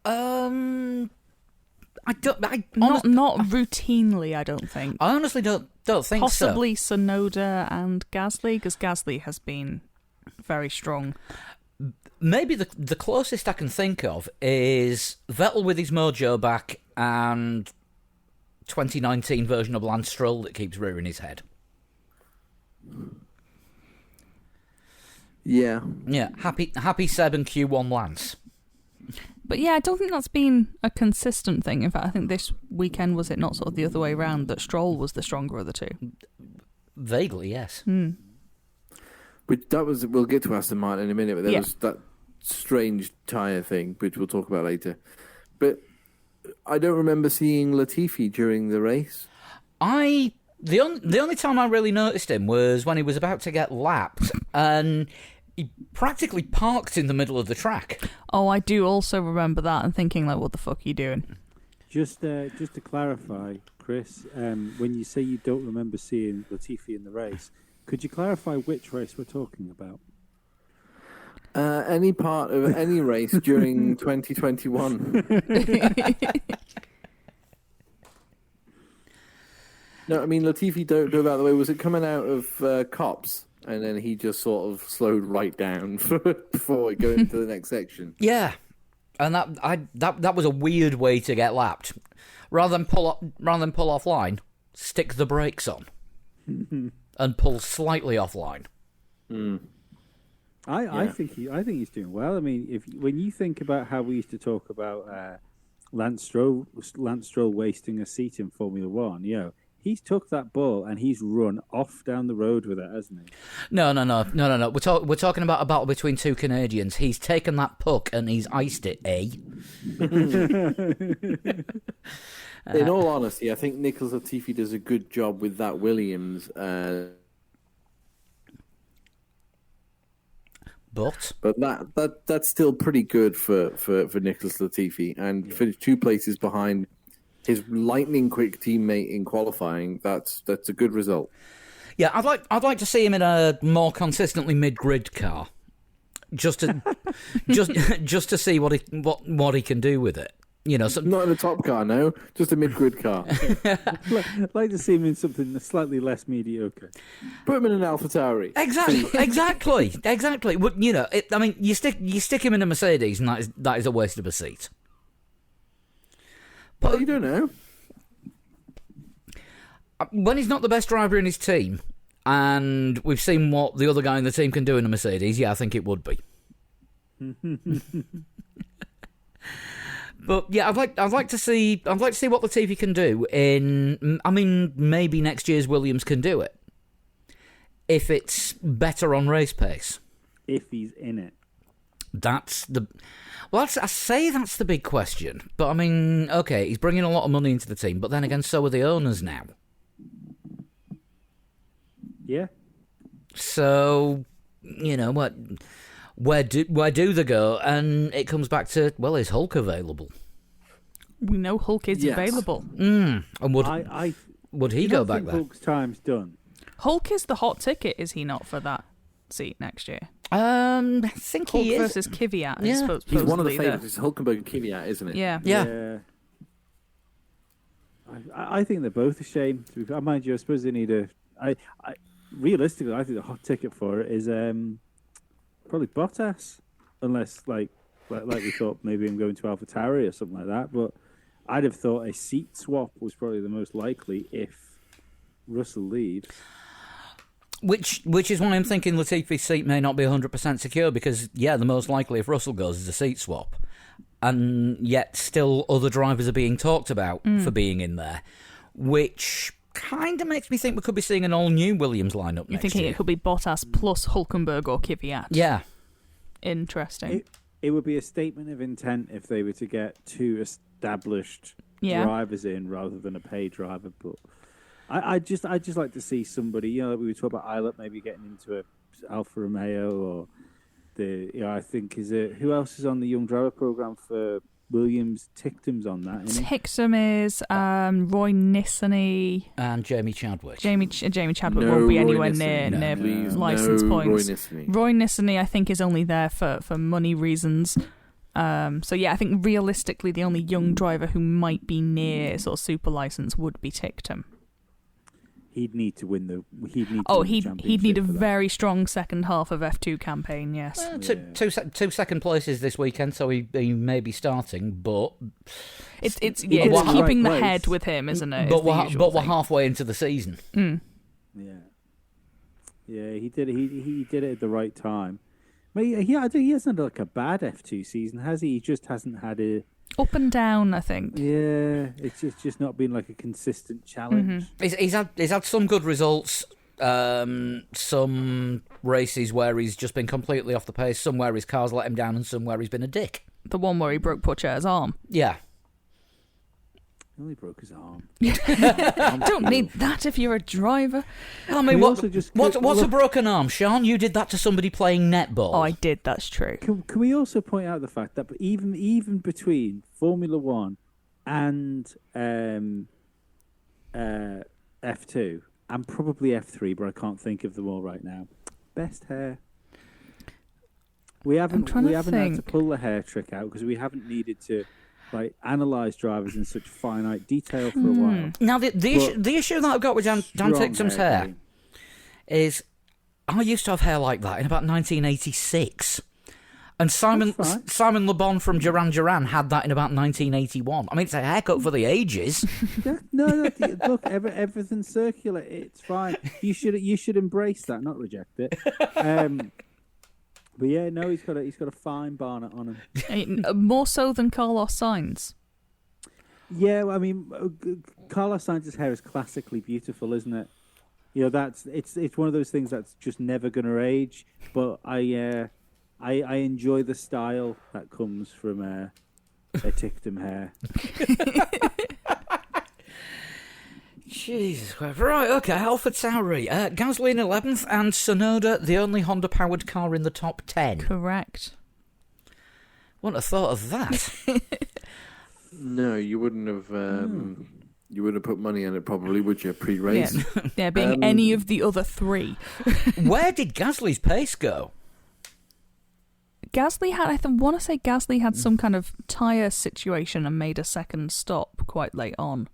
I don't. Not routinely, I don't think. I honestly don't think Possibly Sonoda and Gasly, because Gasly has been very strong. Maybe the closest I can think of is Vettel with his mojo back and 2019 version of Lance Stroll that keeps rearing his head. Yeah. Yeah, happy Seb and Q1 Lance. But yeah, I don't think that's been a consistent thing. In fact, I think this weekend, was it not sort of the other way around, that Stroll was the stronger of the two? Vaguely, yes. Which we'll get to Aston Martin in a minute, but there was that strange tyre thing, which we'll talk about later. But I don't remember seeing Latifi during the race. The only time I really noticed him was when he was about to get lapped, and he practically parked in the middle of the track. Oh, I do also remember that and thinking, like, what the fuck are you doing? Just to clarify, Chris, when you say you don't remember seeing Latifi in the race, could you clarify which race we're talking about? Any part of any race during 2021. No, I mean, Latifi, don't go about the way. Was it coming out of Copse? And then he just sort of slowed right down before going to the next section. Yeah, and that was a weird way to get lapped. Rather than pull offline, stick the brakes on and pull slightly offline. I think he's doing well. I mean, when you think about how we used to talk about Lance Stroll wasting a seat in Formula One, he's took that ball and he's run off down the road with it, hasn't he? No. We're talking about a battle between two Canadians. He's taken that puck and he's iced it, eh? In all honesty, I think Nicholas Latifi does a good job with that Williams. But that's still pretty good for Nicholas Latifi, and finished 2 places behind his lightning quick teammate in qualifying. That's a good result. Yeah, I'd like to see him in a more consistently mid-grid car, just to see what he can do with it. Not in a top car, no, just a mid-grid car. I'd like to see him in something slightly less mediocre. Put him in an AlphaTauri. Exactly. But you stick him in a Mercedes, and that is a waste of a seat. Well, you don't know. When he's not the best driver in his team, and we've seen what the other guy in the team can do in a Mercedes, I think it would be. But yeah, I'd like to see what Latifi can do in. I mean, maybe next year's Williams can do it if it's better on race pace. If he's in it, that's the. Well, I say that's the big question. But I mean, okay, he's bringing a lot of money into the team, but then again, so are the owners now. Yeah. So, what? Where do they go? And it comes back to, well, is Hulk available? We know Hulk is available. And would he go back there? Hulk's time's done. Hulk is the hot ticket, is he not, for that seat next year? I think Hulk he is. versus Kvyat. Yeah. He's one of the favourites. It's Hulkenberg and Kvyat, isn't it? Yeah. I think they're both a shame. Mind you, I suppose they need realistically, I think the hot ticket for it is probably Bottas, unless like we thought maybe I'm going to AlphaTauri or something like that. But I'd have thought a seat swap was probably the most likely if Russell leaves. Which is why I'm thinking Latifi's seat may not be 100% secure, because the most likely if Russell goes is a seat swap, and yet still other drivers are being talked about for being in there, which kind of makes me think we could be seeing an all-new Williams lineup next year. You're thinking it could be Bottas plus Hulkenberg or Kvyat? Yeah. Interesting. It would be a statement of intent if they were to get 2 established drivers in rather than a paid driver. But I just like to see somebody. We were talking about Eilert maybe getting into a Alfa Romeo, or I think who else is on the young driver program for Williams? Ticktum's on that, isn't he? Tixtum is Roy Nissany and Jamie Chadwick. Jamie Chadwick won't be anywhere near license points. Roy Nissany. Roy Nissany, I think, is only there for money reasons. So yeah, I think realistically the only young driver who might be near sort of super license would be Tictum. He'd need to win the. He'd need. He'd need a very strong second half of F2 campaign. Yes, two second places this weekend, so he may be starting, but it's the keeping right the place. head with him, isn't it? But It's the we're usual thing. halfway into the season. Yeah, he did it. He did it at the right time. But I think he hasn't had like a bad F2 season, has he? He just hasn't had a. Up and down, I think. Yeah, it's just not been like a consistent challenge. He's had some good results. Some races where he's just been completely off the pace. Some where his car's let him down, and some where he's been a dick. The one where he broke Pocha's arm. Yeah. He only broke his arm. Don't need that if you're a driver. I mean, We also just- what's a look- broken arm, Sean? You did that to somebody playing netball. Oh, I did. That's true. Can we also point out the fact that even between Formula One and F2 and probably F3, but I can't think of them all right now. Best hair. We haven't trying to had to think. pull the hair trick out because we haven't needed to analyse drivers in such finite detail for a while. Now, the issue that I've got with Dan Strong Tictum's hair game. is I used to have hair like that in about 1986. And Simon That's fine. Simon Le Bon from Duran Duran had that in about 1981. I mean, it's a haircut for the ages. Yeah, no, look, everything's circular. It's fine. You should embrace that, not reject it. But yeah, no, he's got a fine barnet on him. More so than Carlos Sainz. Yeah, well, I mean, Carlos Sainz's hair is classically beautiful, isn't it? You know, it's one of those things that's just never going to age. But I enjoy the style that comes from a Tictum hair. Jesus Christ. Right, okay, AlphaTauri. Gasly in 11th and Tsunoda, the only Honda-powered car in the top 10. Correct. Wouldn't have thought of that. No, you wouldn't have. You would have put money on it, probably, would you? Pre-race. Yeah, being any of the other three. Where did Gasly's pace go? Gasly had, I want to say Gasly had some kind of tyre situation and made a second stop quite late on.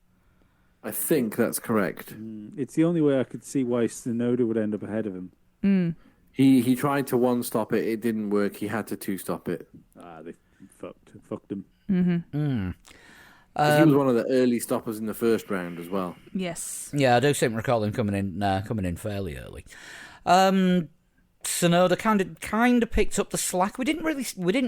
I think that's correct. It's the only way I could see why Tsunoda would end up ahead of him. He tried to one stop it. It didn't work. He had to two stop it. They fucked him. Mm-hmm. 'Cause he was one of the early stoppers in the first round as well. Yes. Yeah, I do seem to recall him coming in fairly early. Tsunoda kind of picked up the slack. We didn't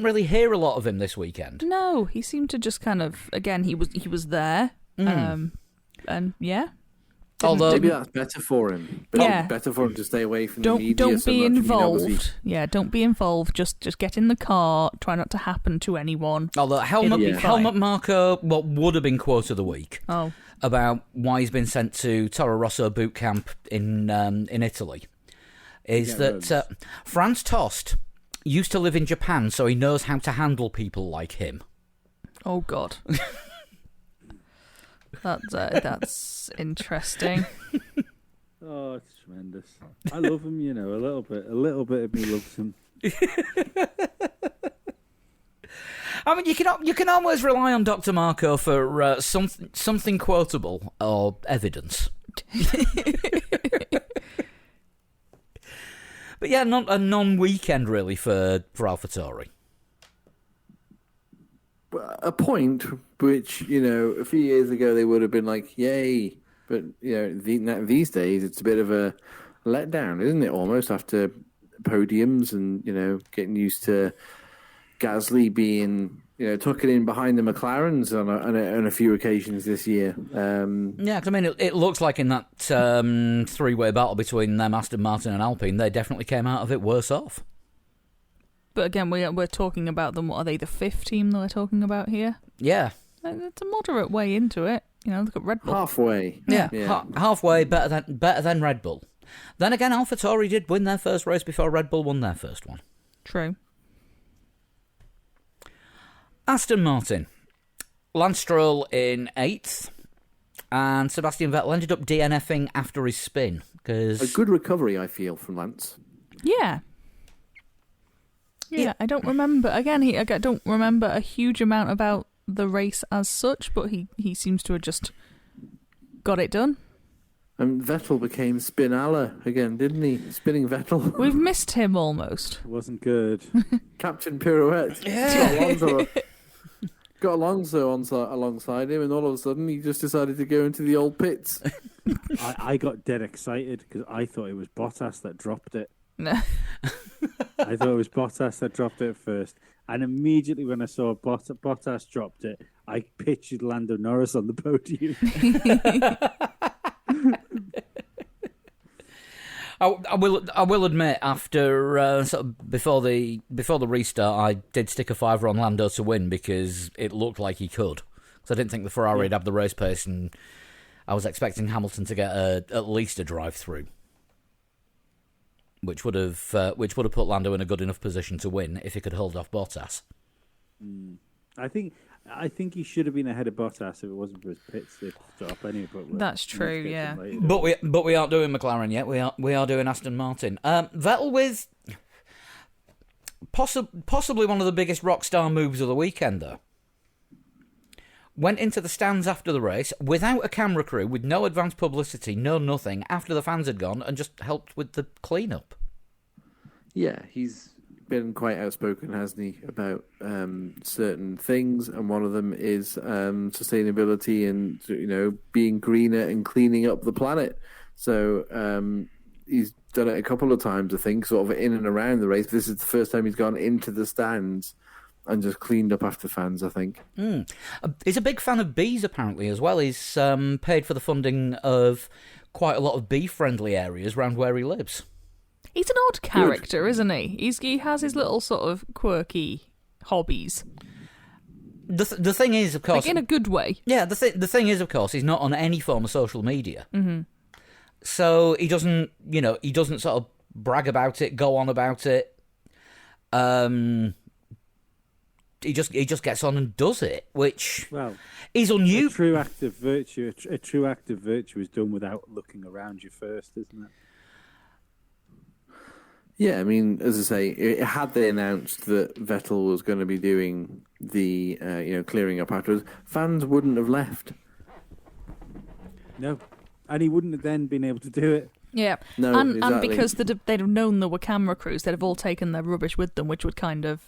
really hear a lot of him this weekend. No, he seemed to just kind of, again, he was there. And yeah. Although Maybe that's better for him. Yeah. Better for him to stay away from the media. Don't so be much. involved. I mean, obviously, Yeah, don't be involved. Just get in the car. Try not to happen to anyone. Helmut It'll be fine. Marko, what would have been quote of the week Oh, about why he's been sent to Toro Rosso boot camp in Italy, is that Franz Tost used to live in Japan, so he knows how to handle people like him. oh God. That's interesting. Oh, it's tremendous. I love him, you know, a little bit. A little bit of me loves him. I mean, you can always rely on Dr. Marco for something quotable or evidence. But yeah, not a non-weekend really for AlphaTauri. a point which, you know, a few years ago they would have been like, yay. But, you know, these days it's a bit of a letdown, isn't it? Almost after podiums and, you know, getting used to Gasly being, you know, tucking in behind the McLarens on a few occasions this year. Yeah, because I mean, it looks like in that three-way battle between them, Aston Martin and Alpine, they definitely came out of it worse off. But again, we're talking about them. What are they? The fifth team that we're talking about here? Yeah. It's a moderate way into it. You know, look at Red Bull. Halfway. Yeah. Halfway better than Red Bull. Then again, AlphaTauri did win their first race before Red Bull won their first one. True. Aston Martin. Lance Stroll in 8th. And Sebastian Vettel ended up DNFing after his spin. A good recovery, I feel, from Lance. Yeah. Yeah, I don't remember. Again, I don't remember a huge amount about the race as such, but he seems to have just got it done. And Vettel became Spinella again, didn't he? Spinning Vettel. We've missed him almost. It wasn't good. Captain Pirouette. Yeah. Got Alonso alongside him, and all of a sudden he just decided to go into the old pits. I got dead excited because I thought it was Bottas that dropped it. No. I thought it was Bottas that dropped it first. And immediately when I saw Bottas dropped it, I pictured Lando Norris on the podium. I will admit, after sort of before the restart, I did stick a fiver on Lando to win because it looked like he could. Because I didn't think the Ferrari would have the race pace, and I was expecting Hamilton to get at least a drive through, which would have put Lando in a good enough position to win if he could hold off Bottas. I think he should have been ahead of Bottas if it wasn't for his pit stop anyway. But That's true, yeah. But we aren't doing McLaren yet. We are doing Aston Martin. Vettel with possibly one of the biggest rock star moves of the weekend, though. Went into the stands after the race without a camera crew, with no advance publicity, no nothing, after the fans had gone, and just helped with the clean-up. Yeah, he's been quite outspoken, hasn't he, about certain things, and one of them is sustainability and, you know, being greener and cleaning up the planet. So he's done it a couple of times, I think, sort of in and around the race. This is the first time he's gone into the stands and just cleaned up after fans, I think. He's a big fan of bees, apparently, as well. He's paid for the funding of quite a lot of bee-friendly areas around where he lives. He's an odd character, isn't he? He has his little sort of quirky hobbies. The thing is, of course... Like in a good way. Yeah, the thing is, of course, he's not on any form of social media. Mm-hmm. So he doesn't sort of brag about it, go on about it. He just gets on and does it, which is unusual. A true act of virtue is done without looking around you first, isn't it? Yeah, I mean, as I say, had they announced that Vettel was going to be doing the clearing up afterwards, fans wouldn't have left. No, and he wouldn't have then been able to do it. Yeah, no, and exactly. because they'd have known there were camera crews, they'd have all taken their rubbish with them, which would kind of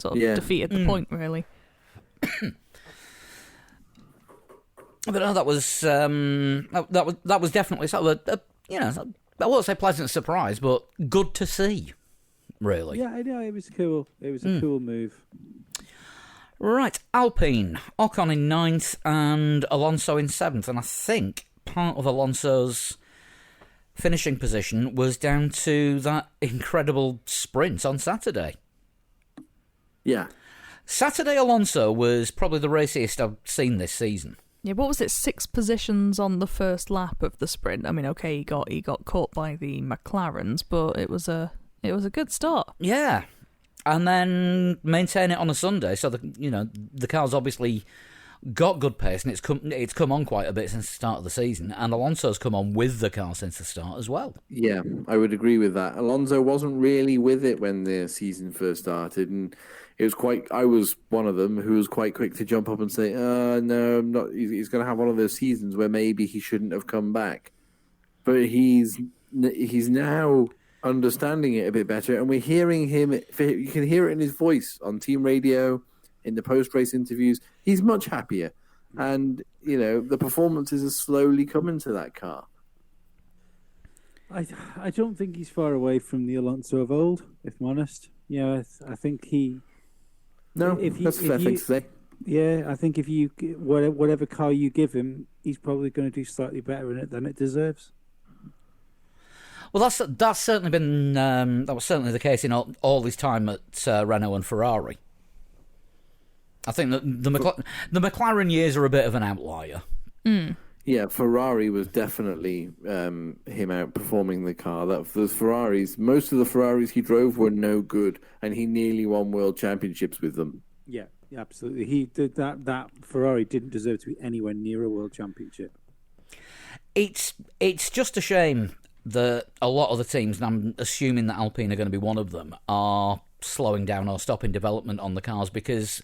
sort of defeated the point, really. But no, that was definitely sort of I won't say pleasant surprise, but good to see, really. Yeah, I know, it was cool. It was a cool move. Right, Alpine, Ocon in 9th and Alonso in 7th, and I think part of Alonso's finishing position was down to that incredible sprint on Saturday. Yeah. Saturday Alonso was probably the raciest I've seen this season. Yeah, what was it? 6 positions on the first lap of the sprint. I mean, okay, he got caught by the McLarens, but it was a good start. Yeah, and then maintain it on a Sunday. So the car's obviously got good pace, and it's come on quite a bit since the start of the season. And Alonso's come on with the car since the start as well. Yeah, I would agree with that. Alonso wasn't really with it when the season first started, and I was one of them who was quite quick to jump up and say, no, I'm not. He's going to have one of those seasons where maybe he shouldn't have come back. But he's now understanding it a bit better, and we're hearing him. You can hear it in his voice on team radio, in the post-race interviews. He's much happier, and the performances are slowly coming to that car. I don't think he's far away from the Alonso of old, if I'm honest. Yeah, I think he. No, that's a fair thing to say. Yeah, I think if you whatever car you give him, he's probably going to do slightly better in it than it deserves. Well, that's certainly been that was certainly the case in all his time at Renault and Ferrari. I think that the McLaren years are a bit of an outlier. Mm. Yeah, Ferrari was definitely him outperforming the car. Most of the Ferraris he drove were no good, and he nearly won world championships with them. Yeah, absolutely. He did that Ferrari didn't deserve to be anywhere near a world championship. It's just a shame that a lot of the teams, and I'm assuming that Alpine are going to be one of them, are slowing down or stopping development on the cars, because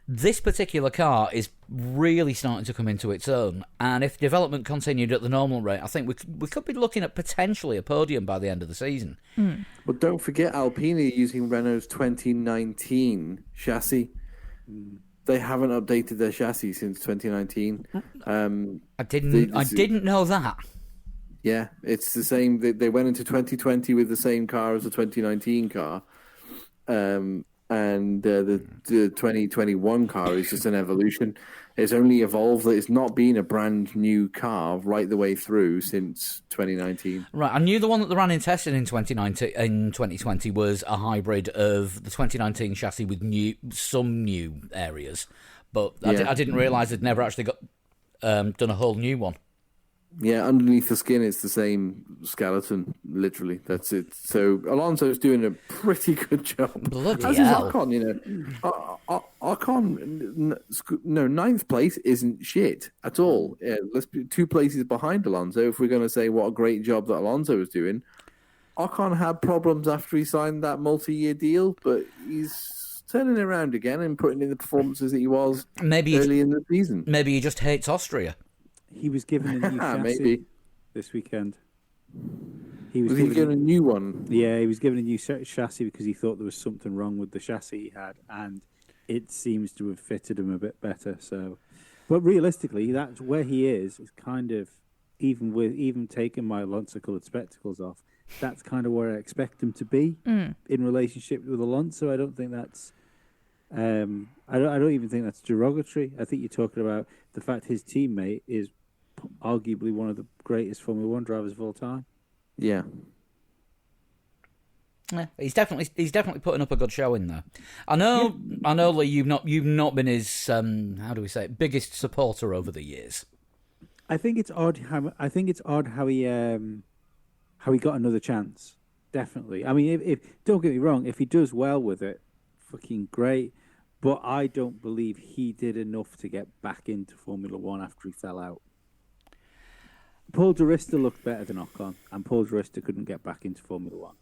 this particular car is really starting to come into its own, and if development continued at the normal rate, I think we could be looking at potentially a podium by the end of the season. Well, don't forget Alpine are using Renault's 2019 chassis. They haven't updated their chassis since 2019. I didn't know that. Yeah, it's the same. They went into 2020 with the same car as the 2019 car. And the 2021 car is just an evolution. It's only evolved that it's not been a brand new car right the way through since 2019. Right, I knew the one that they ran in testing in 2020 was a hybrid of the 2019 chassis with some new areas, but I didn't realise they'd never actually got done a whole new one. Yeah, underneath the skin, it's the same skeleton, literally. That's it. So Alonso's doing a pretty good job. Bloody As is hell. Ocon, Ocon, ninth place isn't shit at all. Yeah, let's be 2 places behind Alonso. If we're going to say what a great job that Alonso was doing, Ocon had problems after he signed that multi-year deal, but he's turning around again and putting in the performances that he was early in the season. Maybe he just hates Austria. He was given a new chassis Maybe. this weekend. Was he given a new one? Yeah, he was given a new chassis because he thought there was something wrong with the chassis he had, and it seems to have fitted him a bit better. So, but realistically, that's where he is kind of, even taking my Alonso-coloured spectacles off, that's kind of where I expect him to be in relationship with Alonso. I don't think that's. I don't even think that's derogatory. I think you're talking about the fact his teammate is arguably one of the greatest Formula One drivers of all time. Yeah. Yeah, he's definitely putting up a good showing there. I know, Lee, you've not been his biggest supporter over the years. I think it's odd how he got another chance. Definitely. I mean, if don't get me wrong, if he does well with it, fucking great. But I don't believe he did enough to get back into Formula One after he fell out. Paul Di Resta looked better than Ocon, and Paul Di Resta couldn't get back into Formula One.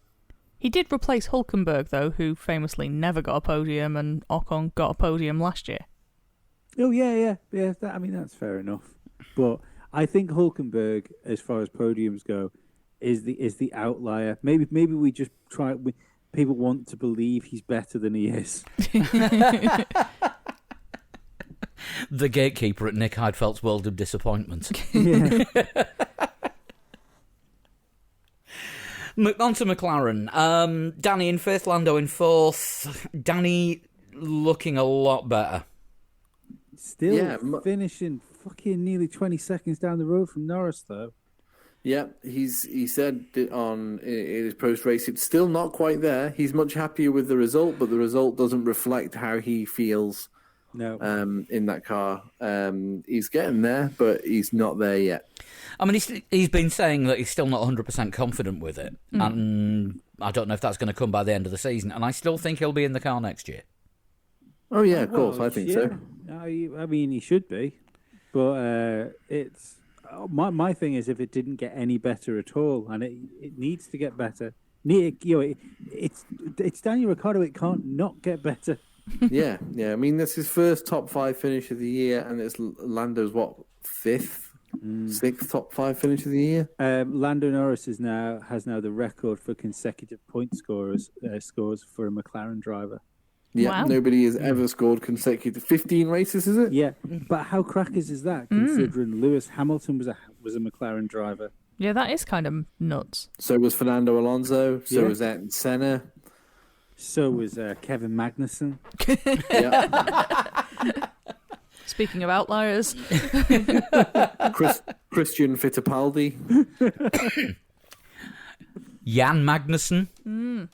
He did replace Hülkenberg, though, who famously never got a podium, and Ocon got a podium last year. Oh, yeah. That's fair enough. But I think Hülkenberg, as far as podiums go, is the outlier. Maybe we just try. People want to believe he's better than he is. The gatekeeper at Nick Heidfeld's World of Disappointment. Yeah. On to McLaren. Danny in fifth, Lando in fourth. Danny looking a lot better. Still finishing fucking nearly 20 seconds down the road from Norris, though. Yeah, he said in his post-race, it's still not quite there. He's much happier with the result, but the result doesn't reflect how he feels in that car. He's getting there, but he's not there yet. I mean, he's been saying that he's still not 100% confident with it, and I don't know if that's going to come by the end of the season, and I still think he'll be in the car next year. Oh, yeah, of course, I think so. I mean, he should be, but it's... My thing is, if it didn't get any better at all, and it needs to get better. It's Daniel Ricciardo. It can't not get better. Yeah. I mean, that's his first top 5 finish of the year, and it's Lando's sixth top 5 finish of the year. Lando Norris has now the record for consecutive point scores for a McLaren driver. Yeah, wow. Nobody has ever scored consecutive 15 races, is it? Yeah, but how crackers is that? Considering Lewis Hamilton was a McLaren driver. Yeah, that is kind of nuts. So was Fernando Alonso. So was Ayrton Senna. So was Kevin Magnussen. Yeah. Speaking of outliers, Christian Fittipaldi. Jan Magnussen.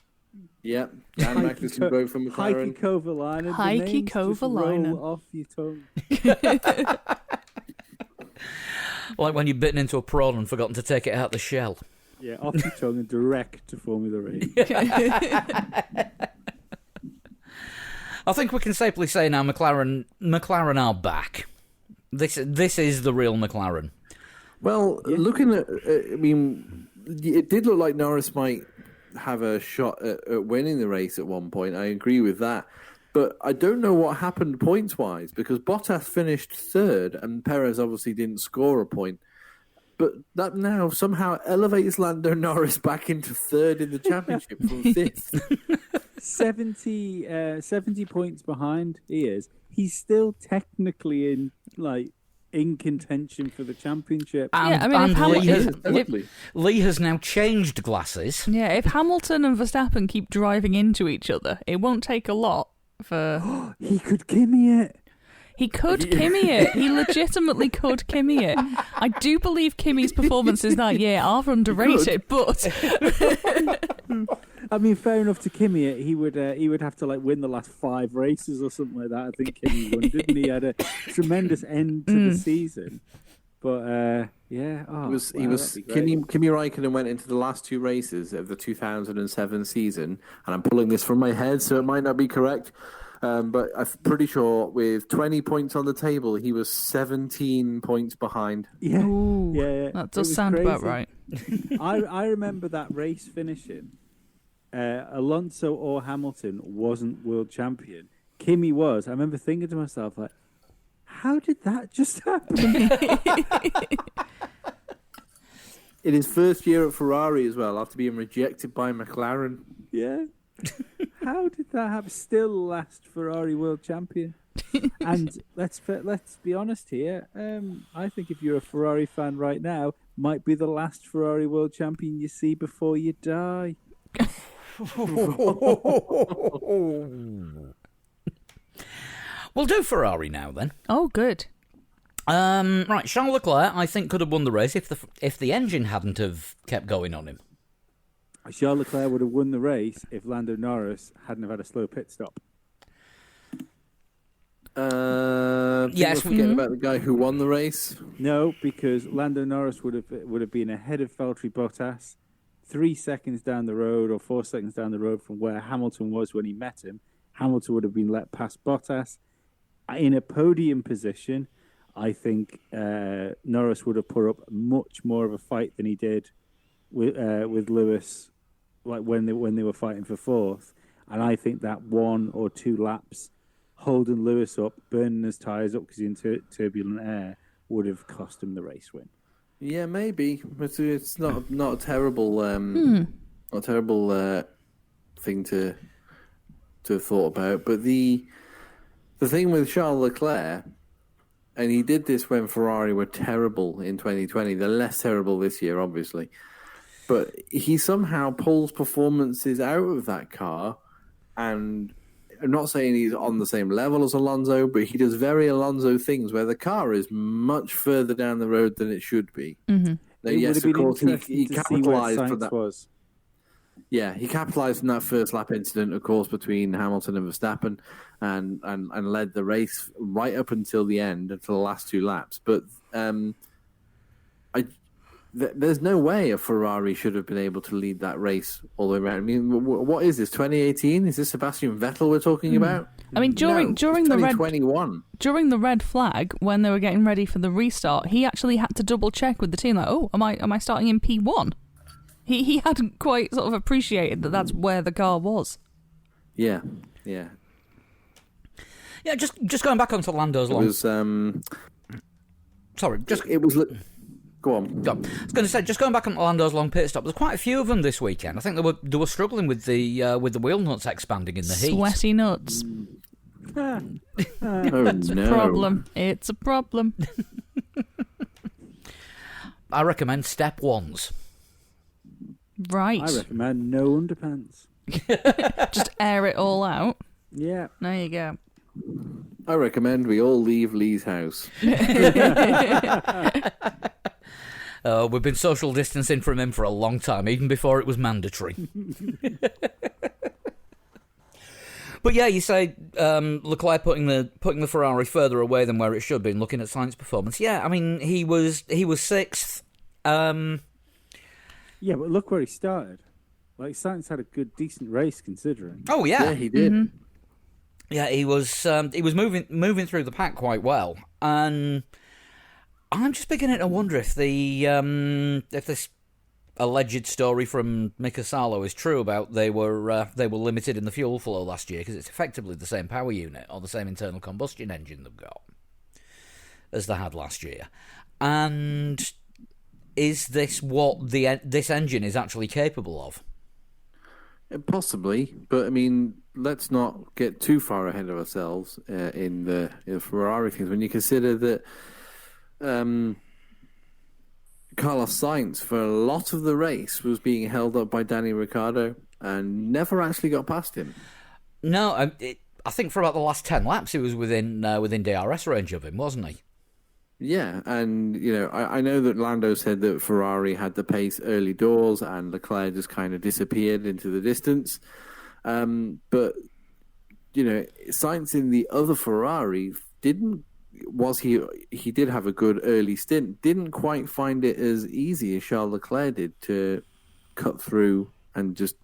Yeah, Jan Magnussen drove for McLaren. Heikki Kovalainen. Heikki Kovalainen. Roll off your tongue. Like when you're bitten into a prawn and forgotten to take it out the shell. Yeah, off your tongue and direct to Formula E. I think we can safely say now McLaren are back. This is the real McLaren. Well, looking at, I mean, it did look like Norris might have a shot at winning the race at one point. I agree with that. But I don't know what happened points-wise, because Bottas finished third and Perez obviously didn't score a point. But that now somehow elevates Lando Norris back into third in the championship from fifth. 70 points behind he is. He's still technically in contention for the championship. Lee has now changed glasses. Yeah, if Hamilton and Verstappen keep driving into each other, it won't take a lot for... He could gimme it. He could Kimmy it. He legitimately could Kimmy it. I do believe Kimmy's performances that year are underrated, but... I mean, fair enough to Kimmy it. He would have to win the last 5 races or something like that. I think Kimmy won, didn't he? He had a tremendous end to the season. But yeah, Kimi Räikkönen went into the last 2 races of the 2007 season, and I'm pulling this from my head, so it might not be correct. But I'm pretty sure with 20 points on the table, he was 17 points behind. Yeah, Ooh, yeah. That does sound crazy. about right. I remember that race finishing. Alonso or Hamilton wasn't world champion. Kimi was. I remember thinking to myself, how did that just happen? In his first year at Ferrari as well, after being rejected by McLaren. Yeah. How did that happen? Still last Ferrari world champion. And let's be honest here. I think if you're a Ferrari fan right now, might be the last Ferrari world champion you see before you die. We'll do Ferrari now then. Oh, good. Right, Charles Leclerc, I think, could have won the race if the engine hadn't have kept going on him. Charles Leclerc would have won the race if Lando Norris hadn't have had a slow pit stop. Yes, forgetting about the guy who won the race. No, because Lando Norris would have been ahead of Valtteri Bottas 3 seconds down the road or 4 seconds down the road from where Hamilton was when he met him. Hamilton would have been let past Bottas. In a podium position, I think Norris would have put up much more of a fight than he did with Lewis, when they were fighting for fourth. And I think that 1 or 2 laps holding Lewis up, burning his tyres up because he's in turbulent air, would have cost him the race win. Yeah, maybe. It's not a terrible thing to have thought about. But the thing with Charles Leclerc, and he did this when Ferrari were terrible in 2020. They're less terrible this year, obviously. But he somehow pulls performances out of that car, and I'm not saying he's on the same level as Alonso, but he does very Alonso things where the car is much further down the road than it should be. Mm-hmm. Now, yes, of course, he capitalised from that. Yeah, he capitalised from that first lap incident, of course, between Hamilton and Verstappen, and led the race right up until the end, until the last 2 laps. But there's no way a Ferrari should have been able to lead that race all the way around. I mean, what is this, 2018? Is this Sebastian Vettel we're talking about? I mean, during the red flag, when they were getting ready for the restart, he actually had to double check with the team, am I starting in P1? He hadn't quite sort of appreciated that that's where the car was. Yeah. Just going back onto Lando's long. It was. Sorry, just it was. Go on. I was going to say, just going back on Lando's long pit stop. There's quite a few of them this weekend. I think they were struggling with the wheel nuts expanding in the heat. Sweaty nuts. It's a problem. It's a problem. I recommend step 1s. Right. I recommend no underpants. Just air it all out. Yeah. There you go. I recommend we all leave Lee's house. We've been social distancing from him for a long time, even before it was mandatory. But yeah, you say Leclerc putting the Ferrari further away than where it should be, and looking at Sainz's performance. Yeah, I mean he was 6th. Yeah, but look where he started. Sainz had a decent race considering. Oh yeah, he did. Mm-hmm. Yeah, he was moving through the pack quite well, and I'm just beginning to wonder if this alleged story from Mika Salo is true about they were limited in the fuel flow last year because it's effectively the same power unit or the same internal combustion engine they've got as they had last year. And is this what this engine is actually capable of? Possibly, but I mean, let's not get too far ahead of ourselves in the Ferrari things. When you consider that Carlos Sainz, for a lot of the race, was being held up by Danny Ricciardo and never actually got past him. No, I think for about the last 10 laps, he was within DRS range of him, wasn't he? Yeah, and I know that Lando said that Ferrari had the pace early doors and Leclerc just kind of disappeared into the distance. But Sainz in the other Ferrari he did have a good early stint, didn't quite find it as easy as Charles Leclerc did to cut through and just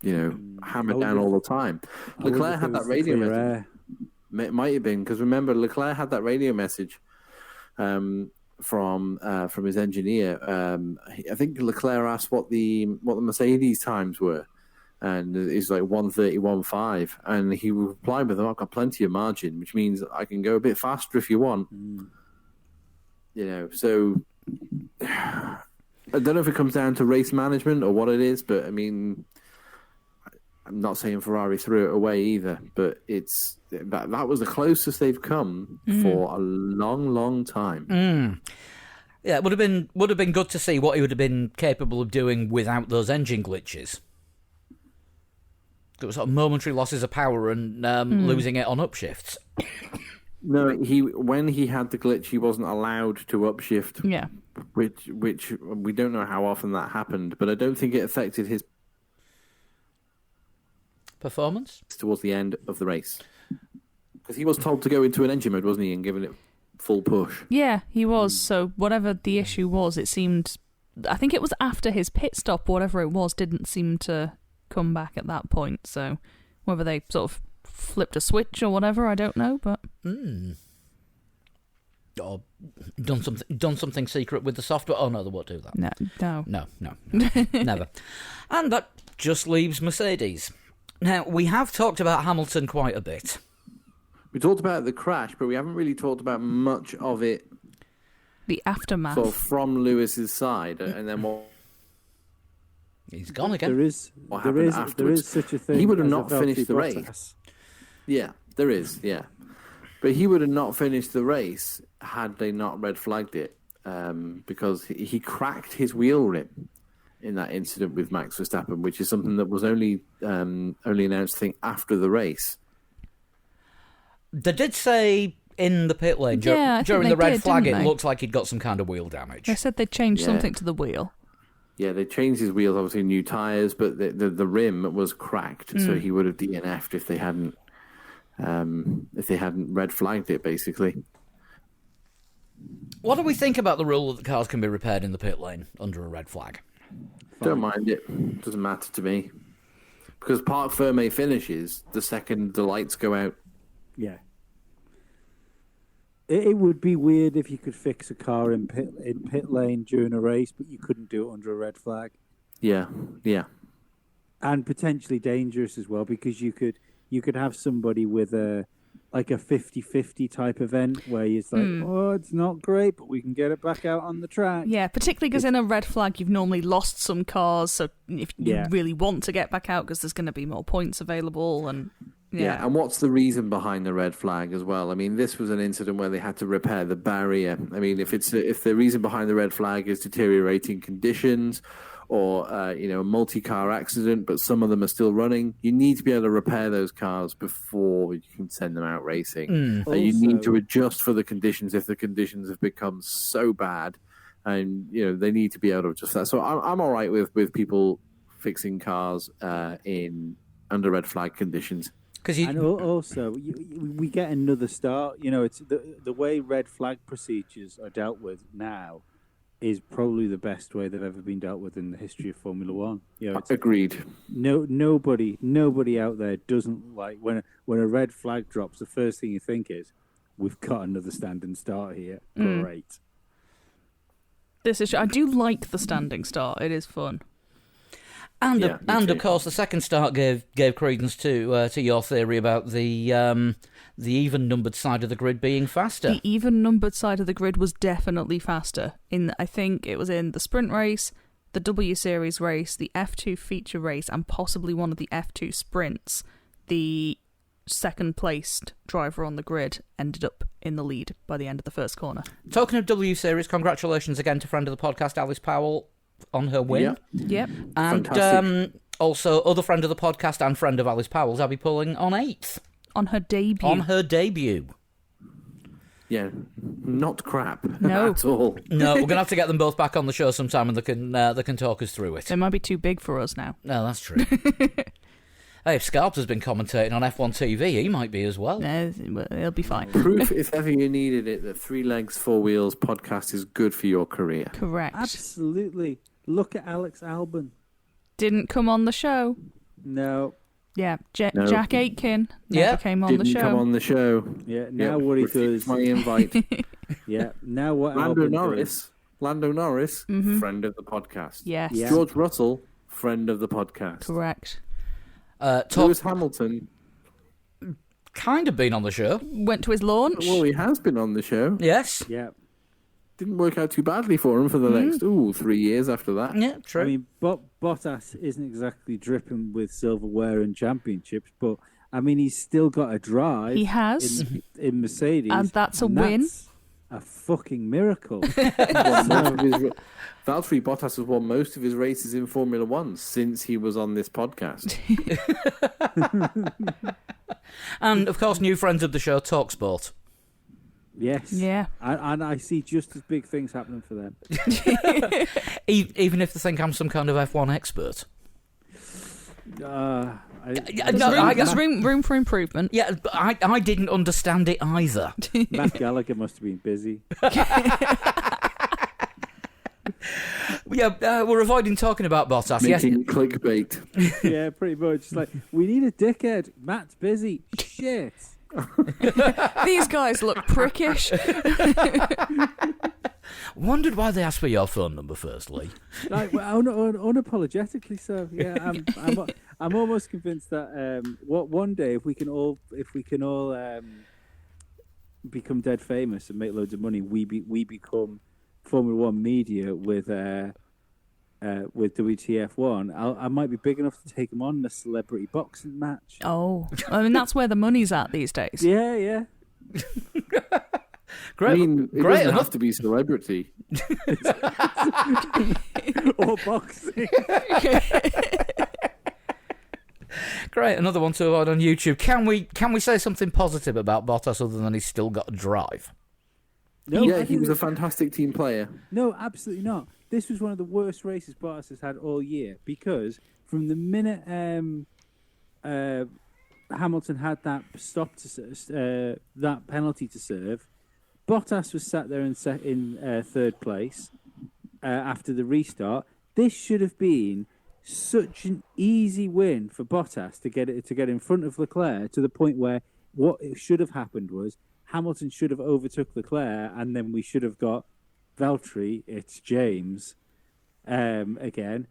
hammer down all the time. Leclerc had that radio message. It might have been because remember Leclerc had that radio message from his engineer. I think Leclerc asked what the Mercedes times were, and it's like 1:31.5, and he replied with, "I've got plenty of margin, which means I can go a bit faster if you want." So I don't know if it comes down to race management or what it is, but I mean, I'm not saying Ferrari threw it away either, but it's that was the closest they've come for a long, long time. Yeah, it would have been good to see what he would have been capable of doing without those engine glitches. It was sort of momentary losses of power and losing it on upshifts. No, when he had the glitch, he wasn't allowed to upshift. Yeah, which we don't know how often that happened, but I don't think it affected his performance towards the end of the race, because he was told to go into an engine mode, wasn't he, and given it full push. Yeah, he was. So whatever the issue was, it seemed, I think it was after his pit stop, whatever it was, didn't seem to come back at that point. So whether they sort of flipped a switch or whatever, I don't know. But or done something secret with the software. Oh no, they won't do that. No, Never. And that just leaves Mercedes. Now, we have talked about Hamilton quite a bit. We talked about the crash, but we haven't really talked about much of it. The aftermath. Sort of from Lewis's side, and then what? He's gone again. There is such a thing. He would have as not a finished the Valtteri Bottas. race. Yeah, there is. Yeah, but he would have not finished the race had they not red flagged it, because he cracked his wheel rim in that incident with Max Verstappen, which is something that was only announced, I think, after the race. They did say in the pit lane during the red flag, it looked like he'd got some kind of wheel damage. They said they changed something to the wheel. Yeah, they changed his wheels, obviously new tyres, but the rim was cracked, so he would have DNF'd if they hadn't red flagged it, basically. What do we think about the rule that the cars can be repaired in the pit lane under a red flag? Don't mind it. Doesn't matter to me. Because Parc Ferme finishes the second the lights go out. Yeah. It would be weird if you could fix a car in pit lane during a race, but you couldn't do it under a red flag. Yeah. And potentially dangerous as well, because you could have somebody with a 50-50 type event where it's like, oh, it's not great, but we can get it back out on the track. Yeah, particularly because in a red flag, you've normally lost some cars, so if you really want to get back out, because there's going to be more points available. And and what's the reason behind the red flag as well? I mean, this was an incident where they had to repair the barrier. I mean, if the reason behind the red flag is deteriorating conditions, or a multi-car accident, but some of them are still running, you need to be able to repair those cars before you can send them out racing. You need to adjust for the conditions if the conditions have become so bad, and they need to be able to adjust that. So I'm all right with people fixing cars in under red flag conditions. And also, we get another start. It's the way red flag procedures are dealt with now is probably the best way they've ever been dealt with in the history of Formula One. Agreed. Nobody out there doesn't like when a red flag drops. The first thing you think is, we've got another standing start here. Great. This is. I do like the standing start. It is fun. And Yeah, me of too. course, the second start gave credence to your theory about the even-numbered side of the grid being faster. The even-numbered side of the grid was definitely faster. I think it was in the sprint race, the W Series race, the F2 feature race, and possibly one of the F2 sprints. The second-placed driver on the grid ended up in the lead by the end of the first corner. Talking of W Series, congratulations again to friend of the podcast, Alice Powell, on her win. Yep. And Fantastic. also other friend of the podcast and friend of Alice Powell's, Abby Pulling, on 8th. On her debut. On her debut. Yeah, not crap No. at all. No, we're going to have to get them both back on the show sometime and they can talk us through it. They might be too big for us now. No, that's true. Hey, if Scarps has been commentating on F1 TV, he might be as well. It'll be fine. Proof, if ever you needed it, that Three Legs, Four Wheels podcast is good for your career. Correct. Absolutely. Look at Alex Albon. Didn't come on the show. No. Yeah, No. Jack Aitken never came on Didn't the show. come on the show. Yeah. Now Yep, what he refused does. my invite. Yeah. Now what Lando Albon does. Norris, Mhm. friend of the podcast. Yes. Yeah. George Russell, friend of the podcast. Correct. Lewis Hamilton, Kind of been on the show. Went to his launch. well, he has been on the show. Yes. Yeah. Didn't work out too badly for him for the next 3 years after that. Yeah, true. I mean, Bottas isn't exactly dripping with silverware and championships, but I mean, he's still got a drive. He has. in Mercedes, And that's a win. That's a fucking miracle. Valtteri Bottas has won most of his races in Formula One since he was on this podcast. And, of course, new friends of the show, TalkSport. Yes. Yeah. And I see just as big things happening for them. Even if they think I'm some kind of F1 expert. There's room for improvement. Yeah, but I didn't understand it either. Matt Gallagher must have been busy. Yeah, we're avoiding talking about Bottas. Yes, Making clickbait. Yeah, pretty much. It's like, we need a dickhead. Matt's busy. Shit. These guys look prickish. wondered why they asked for your phone number firstly. Like, well, unapologetically so. Yeah, I'm almost convinced that one day if we can all become dead famous and make loads of money, we become Formula One media with WTF1. I might be big enough to take him on in a celebrity boxing match. Oh, I mean that's where the money's at these days. Yeah. Great, I mean, it great doesn't enough. have to be celebrity. Or boxing. Great, another one to avoid on YouTube. Can we say something positive about Bottas other than he's still got a drive? No, Yeah, I he think- was a fantastic team player. No, absolutely not. This was one of the worst races Bottas has had all year because from the minute Hamilton had that that penalty to serve, Bottas was sat there in third place after the restart. This should have been such an easy win for Bottas to get in front of Leclerc to the point where what should have happened was Hamilton should have overtook Leclerc, and then we should have got Valtteri, it's James, again.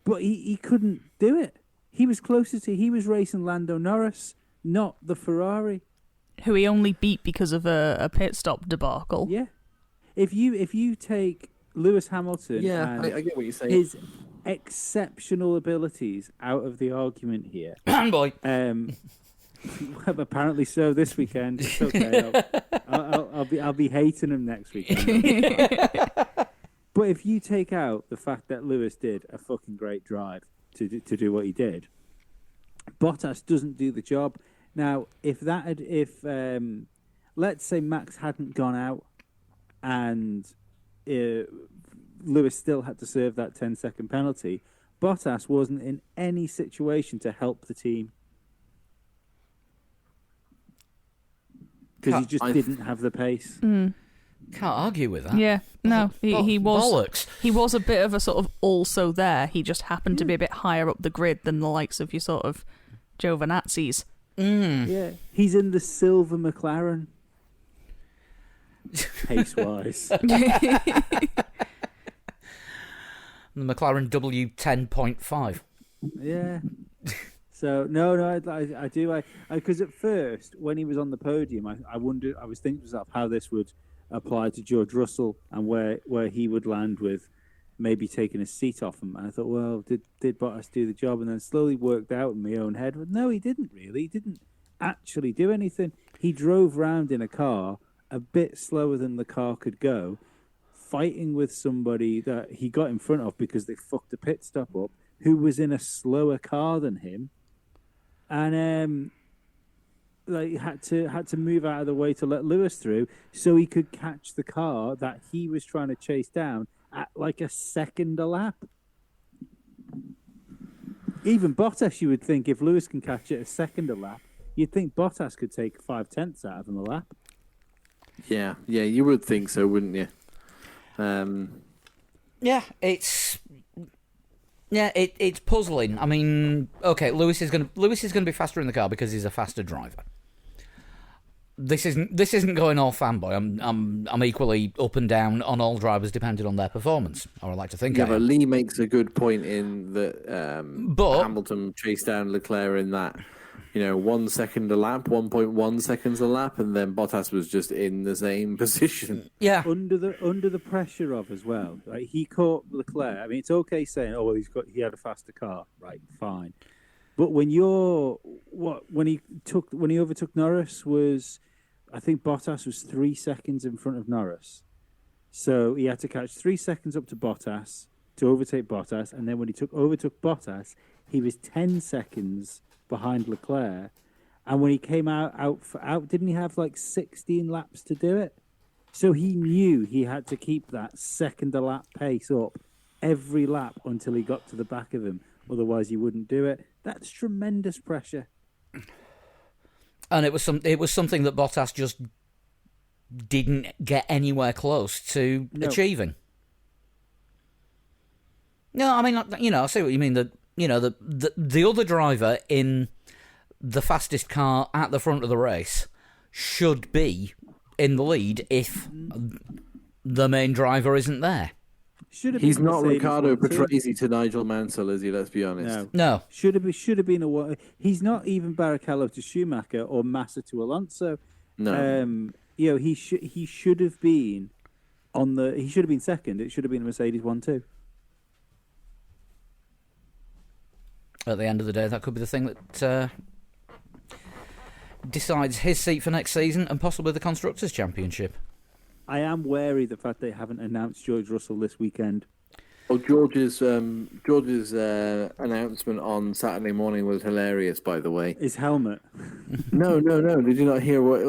But he couldn't do it. He was he was racing Lando Norris, not the Ferrari. Who he only beat because of a pit stop debacle. Yeah. If you take Lewis Hamilton Yeah, and I get what you're saying. his exceptional abilities out of the argument here, Boy. apparently so this weekend. It's okay. I'll be hating him next weekend. But if you take out the fact that Lewis did a fucking great drive to do what he did, Bottas doesn't do the job. Now, if let's say Max hadn't gone out and Lewis still had to serve that 10-second penalty, Bottas wasn't in any situation to help the team. Because he just didn't have the pace. Can't argue with that. Yeah, no, he was Bollocks. he was a bit of a sort of also there. He just happened to be a bit higher up the grid than the likes of your sort of Giovinazzis. Yeah, he's in the silver McLaren. Pace-wise. The McLaren W10.5. Yeah. So no, I do. Because at first, when he was on the podium, I wondered. I was thinking to myself how this would apply to George Russell and where he would land with maybe taking a seat off him. And I thought, well, did Bottas do the job? And then slowly worked out in my own head. But no, he didn't really. He didn't actually do anything. He drove round in a car a bit slower than the car could go, fighting with somebody that he got in front of because they fucked a pit stop up, who was in a slower car than him. And had to move out of the way to let Lewis through so he could catch the car that he was trying to chase down at like a second a lap. Even Bottas, you would think, if Lewis can catch it a second a lap, you'd think Bottas could take 0.5 out of him a lap. Yeah, you would think so, wouldn't you? It's puzzling. I mean, okay, Lewis is going to be faster in the car because he's a faster driver. This isn't going all fanboy. I'm equally up and down on all drivers depending on their performance, or I like to think. Yeah, but Lee makes a good point in that Hamilton chased down Leclerc in that 1 second a lap, 1.1 seconds a lap, and then Bottas was just in the same position. Yeah, under the pressure of as well. Right? He caught Leclerc. I mean, it's okay saying, "Oh, well, he had a faster car." Right, fine. But when he overtook Norris was, I think Bottas was 3 seconds in front of Norris, so he had to catch 3 seconds up to Bottas to overtake Bottas, and then when he overtook Bottas, he was 10 seconds behind Leclerc, and when he came out, didn't he have like 16 laps to do it? So he knew he had to keep that second a lap pace up every lap until he got to the back of him. Otherwise, he wouldn't do it. That's tremendous pressure. And it was something that Bottas just didn't get anywhere close to achieving. No, I mean, I see what you mean. The other driver in the fastest car at the front of the race should be in the lead if the main driver isn't there. He's not Riccardo Patrese to Nigel Mansell, is he? Let's be honest. No. Should have been he's not even Barrichello to Schumacher or Massa to Alonso. No. He should have been he should have been second. It should have been a Mercedes 1-2. At the end of the day, that could be the thing that decides his seat for next season and possibly the Constructors' Championship. I am wary of the fact they haven't announced George Russell this weekend. Well, George's announcement on Saturday morning was hilarious, by the way. His helmet. No. Did you not hear what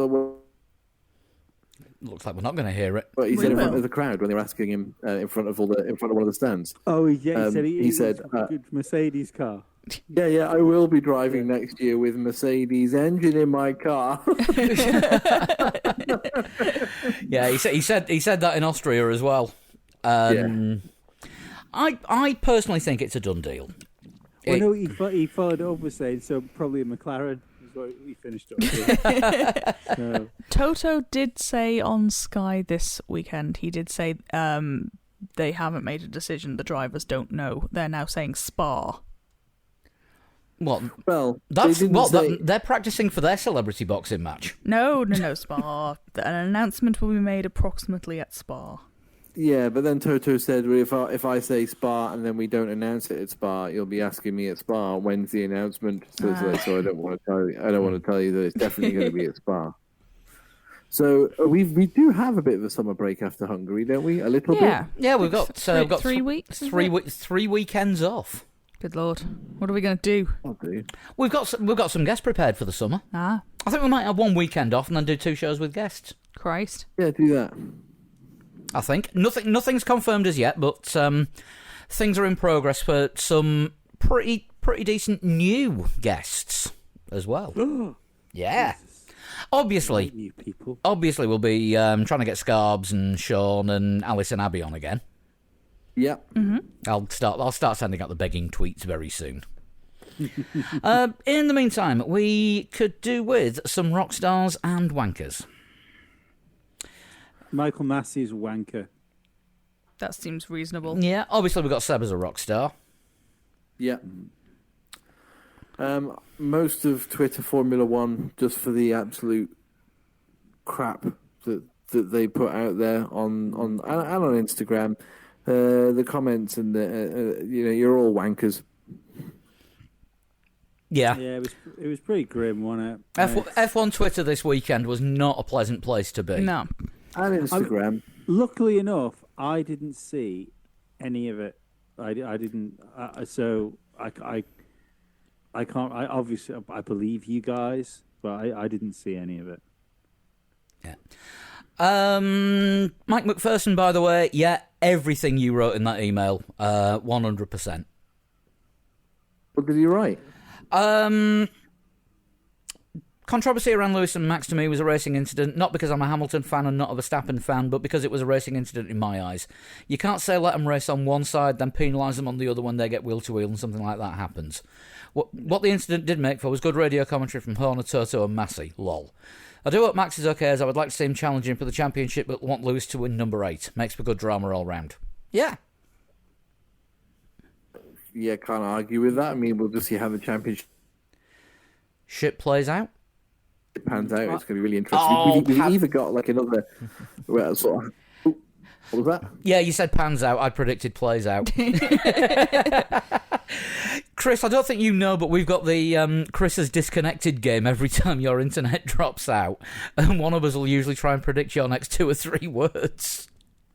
Looks like we're not going to hear it. Well, he said in front of the crowd when they were asking him in front of one of the stands. Oh yeah, he said a good Mercedes car. Yeah, I will be driving next year with Mercedes engine in my car. Yeah, he said that in Austria as well. I personally think it's a done deal. Well, no, he followed it up with saying so probably a McLaren. We finished up. So. Toto did say on Sky this weekend, he did say they haven't made a decision, the drivers don't know. They're now saying Spa. What? Well, they're practicing for their celebrity boxing match. No, Spa. An announcement will be made approximately at Spa. Yeah, but then Toto said, well, if I say Spa and then we don't announce it at Spa, you'll be asking me at Spa when's the announcement. So I don't want to tell you. I don't want to tell you that it's definitely going to be at Spa. So we do have a bit of a summer break after Hungary, don't we? A little bit. Yeah, we've got 3 weeks. 3 weekends off. Good Lord, what are we going to do? We've got some guests prepared for the summer. I think we might have 1 weekend off and then do 2 shows with guests. Christ. Yeah, do that. I think nothing's confirmed as yet, but things are in progress for some pretty decent new guests as well. Yeah, obviously, new people. Obviously, we'll be trying to get Scarbs and Sean and Alice and Abby on again. Yeah. Mm-hmm. I'll start sending out the begging tweets very soon. In the meantime, we could do with some rock stars and wankers. Michael Massey's wanker. That seems reasonable. Yeah, obviously we've got Seb as a rock star. Yeah. Most of Twitter Formula One, just for the absolute crap that they put out there on and on Instagram, the comments and the you're all wankers. Yeah. Yeah, it was pretty grim, wasn't it? F1 Twitter this weekend was not a pleasant place to be. No. And Instagram. Luckily enough, I didn't see any of it. I didn't. So I can't. I believe you guys, but I didn't see any of it. Yeah. Mike McPherson, by the way, yeah, everything you wrote in that email, 100%. What did he write? Controversy around Lewis and Max to me was a racing incident, not because I'm a Hamilton fan and not a Verstappen fan, but because it was a racing incident in my eyes. You can't say let them race on one side, then penalise them on the other when they get wheel-to-wheel and something like that happens. What the incident did make for was good radio commentary from Horner, Toto and Massey, lol. I do hope Max is okay, as I would like to see him challenging for the championship, but want Lewis to win number 8. Makes for good drama all round. Yeah. Yeah, can't argue with that. I mean, we'll just see how the championship Shit plays out. pans out. It's going to be really interesting. Oh, we either got like another sort of. What was that? Yeah, you said pans out. I predicted plays out. Chris, I don't think you know, but we've got the Chris's disconnected game every time your internet drops out. And one of us will usually try and predict your next 2 or 3 words.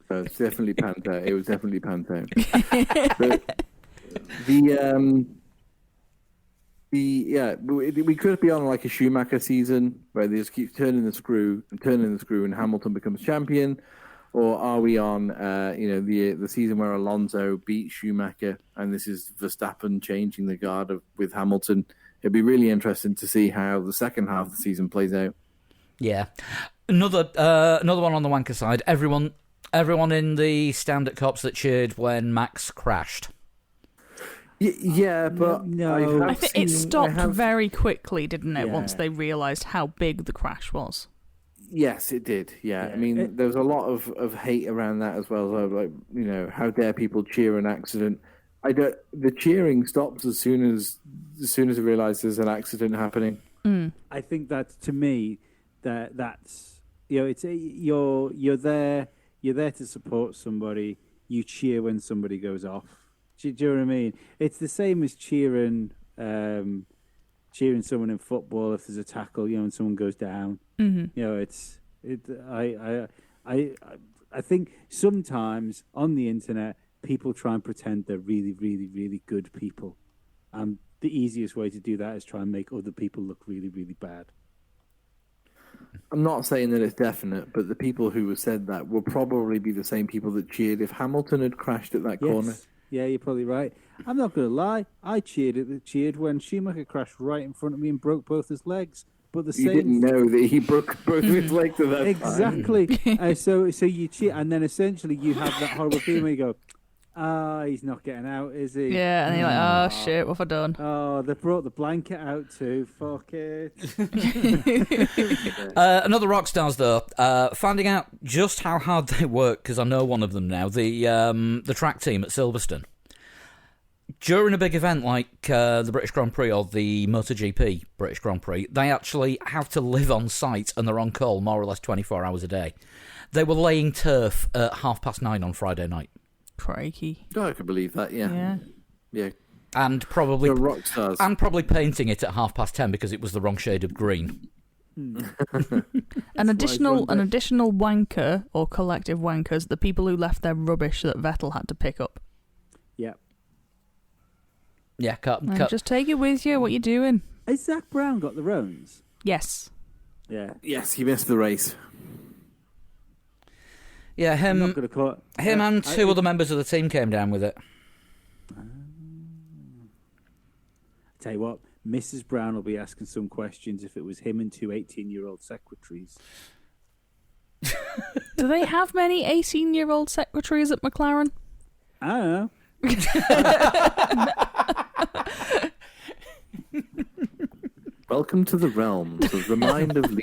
It's definitely pans out. It was definitely pans out. We could be on like a Schumacher season where they just keep turning the screw, and Hamilton becomes champion, or are we on the season where Alonso beat Schumacher and this is Verstappen changing the guard with Hamilton? It'd be really interesting to see how the second half of the season plays out. Yeah, another one on the wanker side. Everyone in the stand at Copse that cheered when Max crashed. Yeah, but no. I think it stopped very quickly, didn't it? Once they realised how big the crash was. Yes, it did. Yeah, I mean, there was a lot of hate around that as well. So, like, how dare people cheer an accident? The cheering stops as soon as they realise there's an accident happening. I think that to me, that's it's you're there to support somebody. You cheer when somebody goes off. Do you know what I mean? It's the same as cheering someone in football if there's a tackle, and someone goes down. Mm-hmm. I think sometimes on the internet people try and pretend they're really, really, really good people, and the easiest way to do that is try and make other people look really, really bad. I'm not saying that it's definite, but the people who have said that will probably be the same people that cheered if Hamilton had crashed at that corner. Yeah, you're probably right. I'm not going to lie. I cheered when Schumacher crashed right in front of me and broke both his legs. But you didn't know that he broke both his legs at that exactly. Time. So you cheer, and then essentially you have that horrible feeling where you go, he's not getting out, is he? Yeah, and you're like, shit, what have I done? Oh, they brought the blanket out too. Fuck it. Another rock stars though, finding out just how hard they work, because I know one of them now. The track team at Silverstone. During a big event like the British Grand Prix or the MotoGP British Grand Prix, they actually have to live on site and they're on call more or less 24 hours a day. They were laying turf at 9:30 on Friday night. Crikey. Oh, I could believe that, yeah. And probably they're rock stars. And probably painting it at 10:30 because it was the wrong shade of green. An additional wanker or collective wankers, the people who left their rubbish that Vettel had to pick up. Yeah. Yeah, just take it with you. What you doing? Has Zach Brown got the Roans? Yes. Yeah. Yes, he missed the race. Yeah, him and 2 other members of the team came down with it. Tell you what, Mrs. Brown will be asking some questions if it was him and 2 18-year-old secretaries. Do they have many 18-year-old secretaries at McLaren? I don't know. Welcome to the realms of the mind of Lee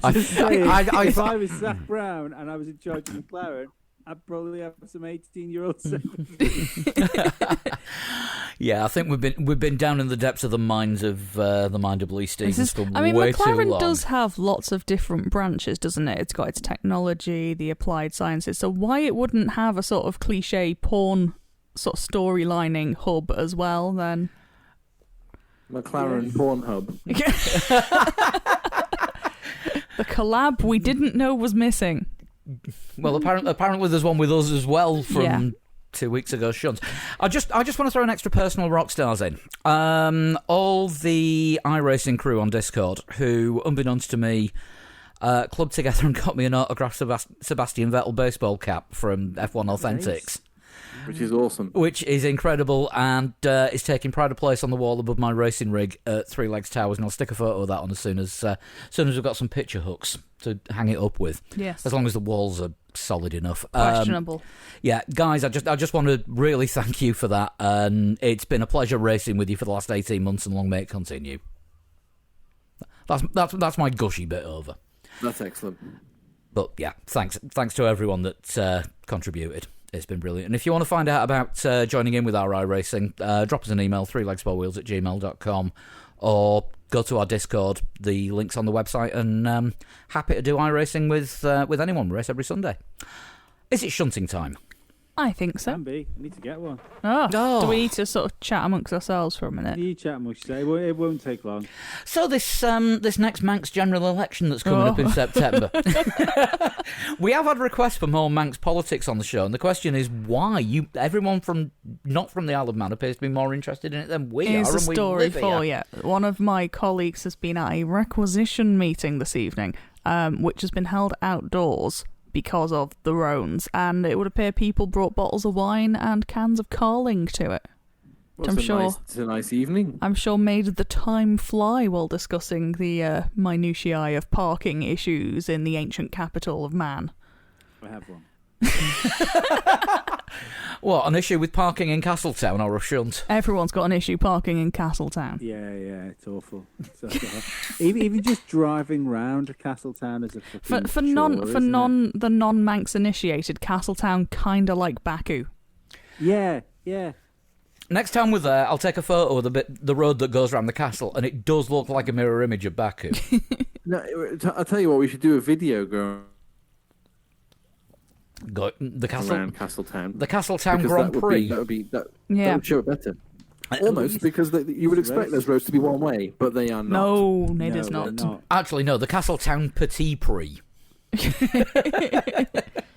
If I was Zach Brown and I was in charge of McLaren, I'd probably have some 18-year-old Yeah, I think we've been down in the depths of the minds of Lee Stevens for way too McLaren long. does have lots of different branches, doesn't it? It's got its technology, the applied sciences. So why it wouldn't have a sort of cliche porn sort of storylining hub as well? Then McLaren Pornhub. the collab we didn't know was missing. Well, apparently there's one with us as well from 2 weeks ago, Shunt. I just want to throw an extra personal rock stars in. All the iRacing crew on Discord, who, unbeknownst to me, clubbed together and got me an autographed Sebastian Vettel baseball cap from F1 Authentics. Nice. Which is awesome. Which is incredible, and is taking pride of place on the wall above my racing rig at Three Legs Towers, and I'll stick a photo of that on as soon as we've got some picture hooks to hang it up with. Yes. As long as the walls are solid enough. Questionable. Yeah, guys, I just want to really thank you for that, and it's been a pleasure racing with you for the last 18 months, and long may it continue. That's my gushy bit over. That's excellent. But yeah, thanks to everyone that contributed. It's been brilliant. And if you want to find out about joining in with our iRacing, drop us an email, 3legs4wheels@gmail.com, or go to our Discord. The link's on the website, and happy to do iRacing with anyone. We race every Sunday. Is it shunting time? I think so. Can be. I need to get one. Do we need to sort of chat amongst ourselves for a minute? You chat much say. Well, it won't take long. So this next Manx general election that's coming up in September, we have had requests for more Manx politics on the show, and the question is why? Everyone not from the Isle of Man appears to be more interested in it than we Here's are. a story for you. One of my colleagues has been at a requisition meeting this evening, which has been held outdoors because of the roans, and it would appear people brought bottles of wine and cans of carling to it. It's a nice evening. I'm sure made the time fly while discussing the minutiae of parking issues in the ancient capital of Man. I have one. What, an issue with parking in Castletown or a shunt? Everyone's got an issue parking in Castletown. Yeah, it's awful. Even just driving round Castletown is a fucking the non-Manx initiated, Castletown kinda like Baku. Yeah. Next time we're there, I'll take a photo of the road that goes around the castle, and it does look like a mirror image of Baku. No, I'll tell you what, we should do a video going the castle around Castletown. The Castletown because Grand Prix. That would show it better. Almost, because you would expect those roads to be one way, but they are not. No, it is not. Actually, no, the Castletown Petit Prix.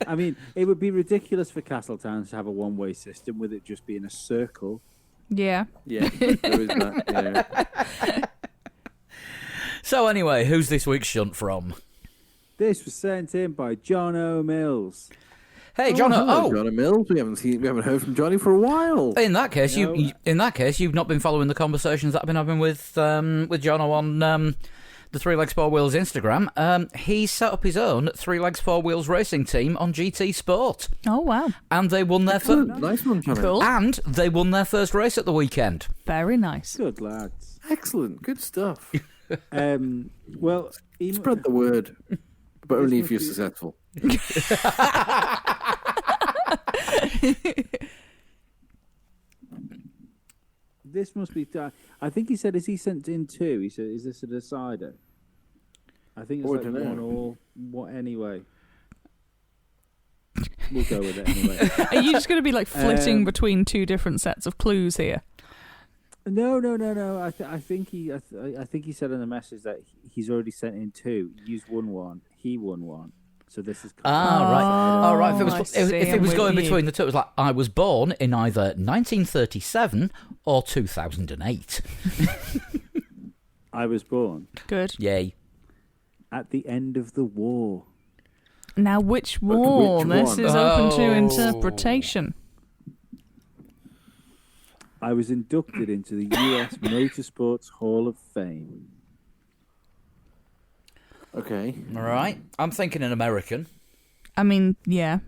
I mean, it would be ridiculous for Castletown to have a one-way system with it just being a circle. Yeah. Yeah, there is that. Yeah. So anyway, who's this week's shunt from? This was sent in by John O. Mills. Hey, John. Johnny Mills. We haven't heard from Johnny for a while. In that case, you've not been following the conversations that I've been having with John on the Three Legs Four Wheels Instagram. He set up his own Three Legs Four Wheels racing team on GT Sport. Oh wow! And they won their first. Nice one, Johnny. Cool. And they won their first race at the weekend. Very nice. Good lads. Excellent. Good stuff. Well, spread the word, but only if you're successful. This must be. I think he said, "Is he sent in two?" He said, "Is this a decider?" I think it's like one all. What anyway? We'll go with it anyway. Are you just going to be like flitting between two different sets of clues here? No. I think he said in the message that he's already sent in two. You won one. He won one. So this is right. If it was going you. between the two, it was like I was born in either 1937 or 2008. I was born. Good. Yay. At the end of the war. Now, which war? Which this one? is open to interpretation. I was inducted into the U.S. Motorsports Hall of Fame. Okay. All right. I'm thinking an American. I mean, yeah.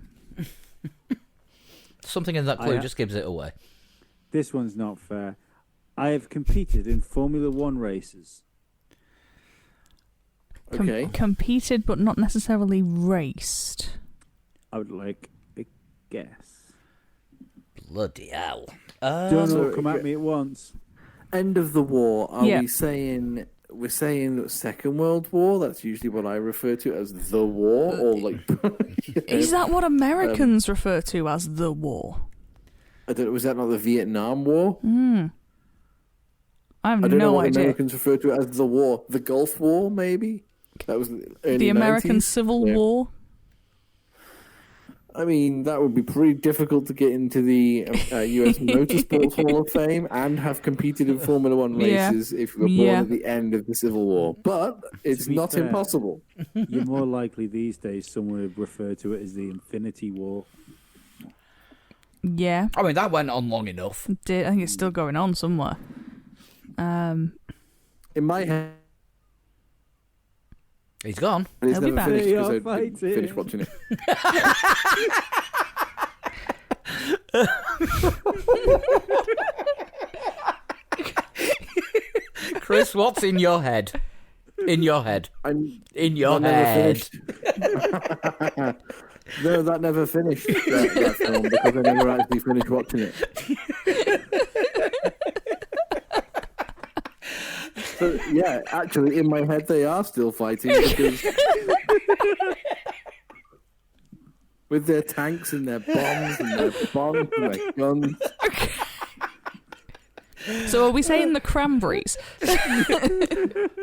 Something in that clue just gives it away. This one's not fair. I have competed in Formula One races. Okay. Competed, but not necessarily raced. I would like guess. Bloody hell. Don't all come at me at once. End of the war. Are Yeah. we saying... We're saying Second World War. That's usually what I refer to as the war, or like. Is that what Americans refer to as the war? I don't. Was that not the Vietnam War? I have I don't know no what idea. Americans refer to as the war. The Gulf War, maybe. That was the early The American 90s. Civil Yeah. War. I mean, that would be pretty difficult to get into the U.S. Motorsports Hall of Fame and have competed in Formula One Yeah. races if you were born Yeah. at the end of the Civil War. But it's be not fair, impossible. You're more likely these days someone would refer to it as the Infinity War. Yeah, I mean, that went on long enough. I think it's still going on somewhere. In my head, He's gone. it's He'll be never back. finished They because are I didn't fighting. finish watching it. Chris, what's in your head? In your head. In your head. No, that never finished, that film, because I never actually finished watching it. So, yeah, actually, in my head, they are still fighting because with their tanks and their bombs and their bombs and their guns. So are we saying the cranberries?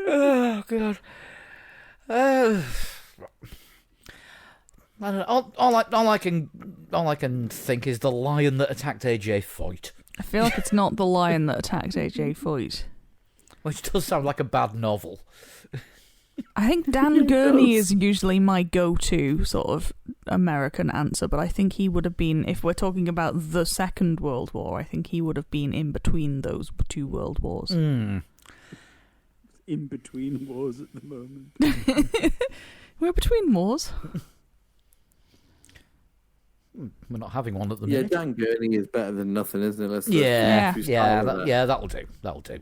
Oh, God. I don't know. All I can think is the lion that attacked AJ Foyt, I feel like it's not the lion that attacked AJ Foyt. which does sound like a bad novel. I think Dan Gurney is usually my go-to sort of American answer, but I think he would have been, if we're talking about the Second World War, I think he would have been in between those two world wars. In between wars at the moment. We're between wars. We're not having one at the Yeah, minute. Dan Gurney is better than nothing, isn't it? Let's Yeah, let's yeah, start with that'll do. That'll do.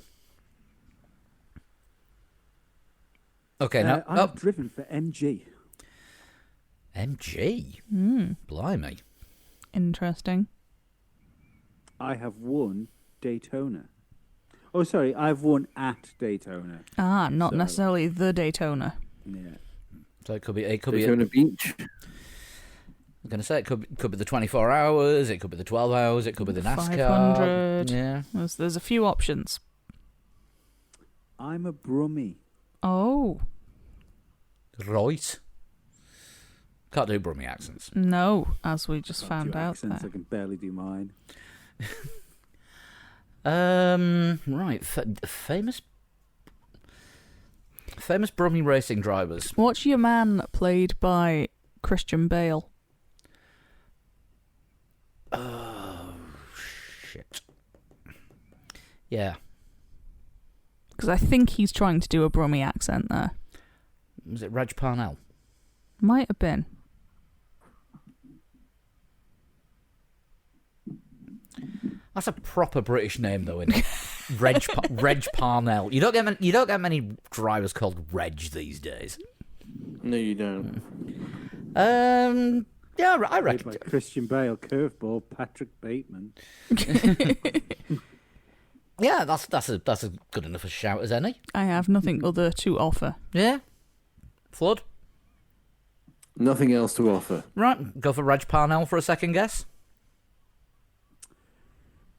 Okay, now I've driven for MG. MG. Blimey. Interesting. I have won Daytona. Oh, sorry, I've won at Daytona. Ah, not So- necessarily the Daytona. Yeah. So it could be. Daytona Beach. I'm going to say it could be the 24 hours. It could be the 12 hours. It could be the NASCAR. 500. Yeah. There's a few options. I'm a Brummie. Oh, Right. Can't do Brummie accents. no, as we just Can't found do out accents, there. I can barely do mine. Right. Famous Brummie racing drivers. What's your man played by Christian Bale? Oh, shit. Yeah. Because I think he's trying to do a Brummie accent there. Was it Reg Parnell? Might have been. That's a proper British name, though, isn't it? Reg Parnell. You don't get many drivers called Reg these days. No, you don't. Yeah, I Played reckon. by Christian Bale, curveball, Patrick Bateman. Yeah, that's a good enough a shout as any. I have nothing other to offer. Yeah. Flood. Nothing else to offer. Right, go for Reg Parnell for a second guess.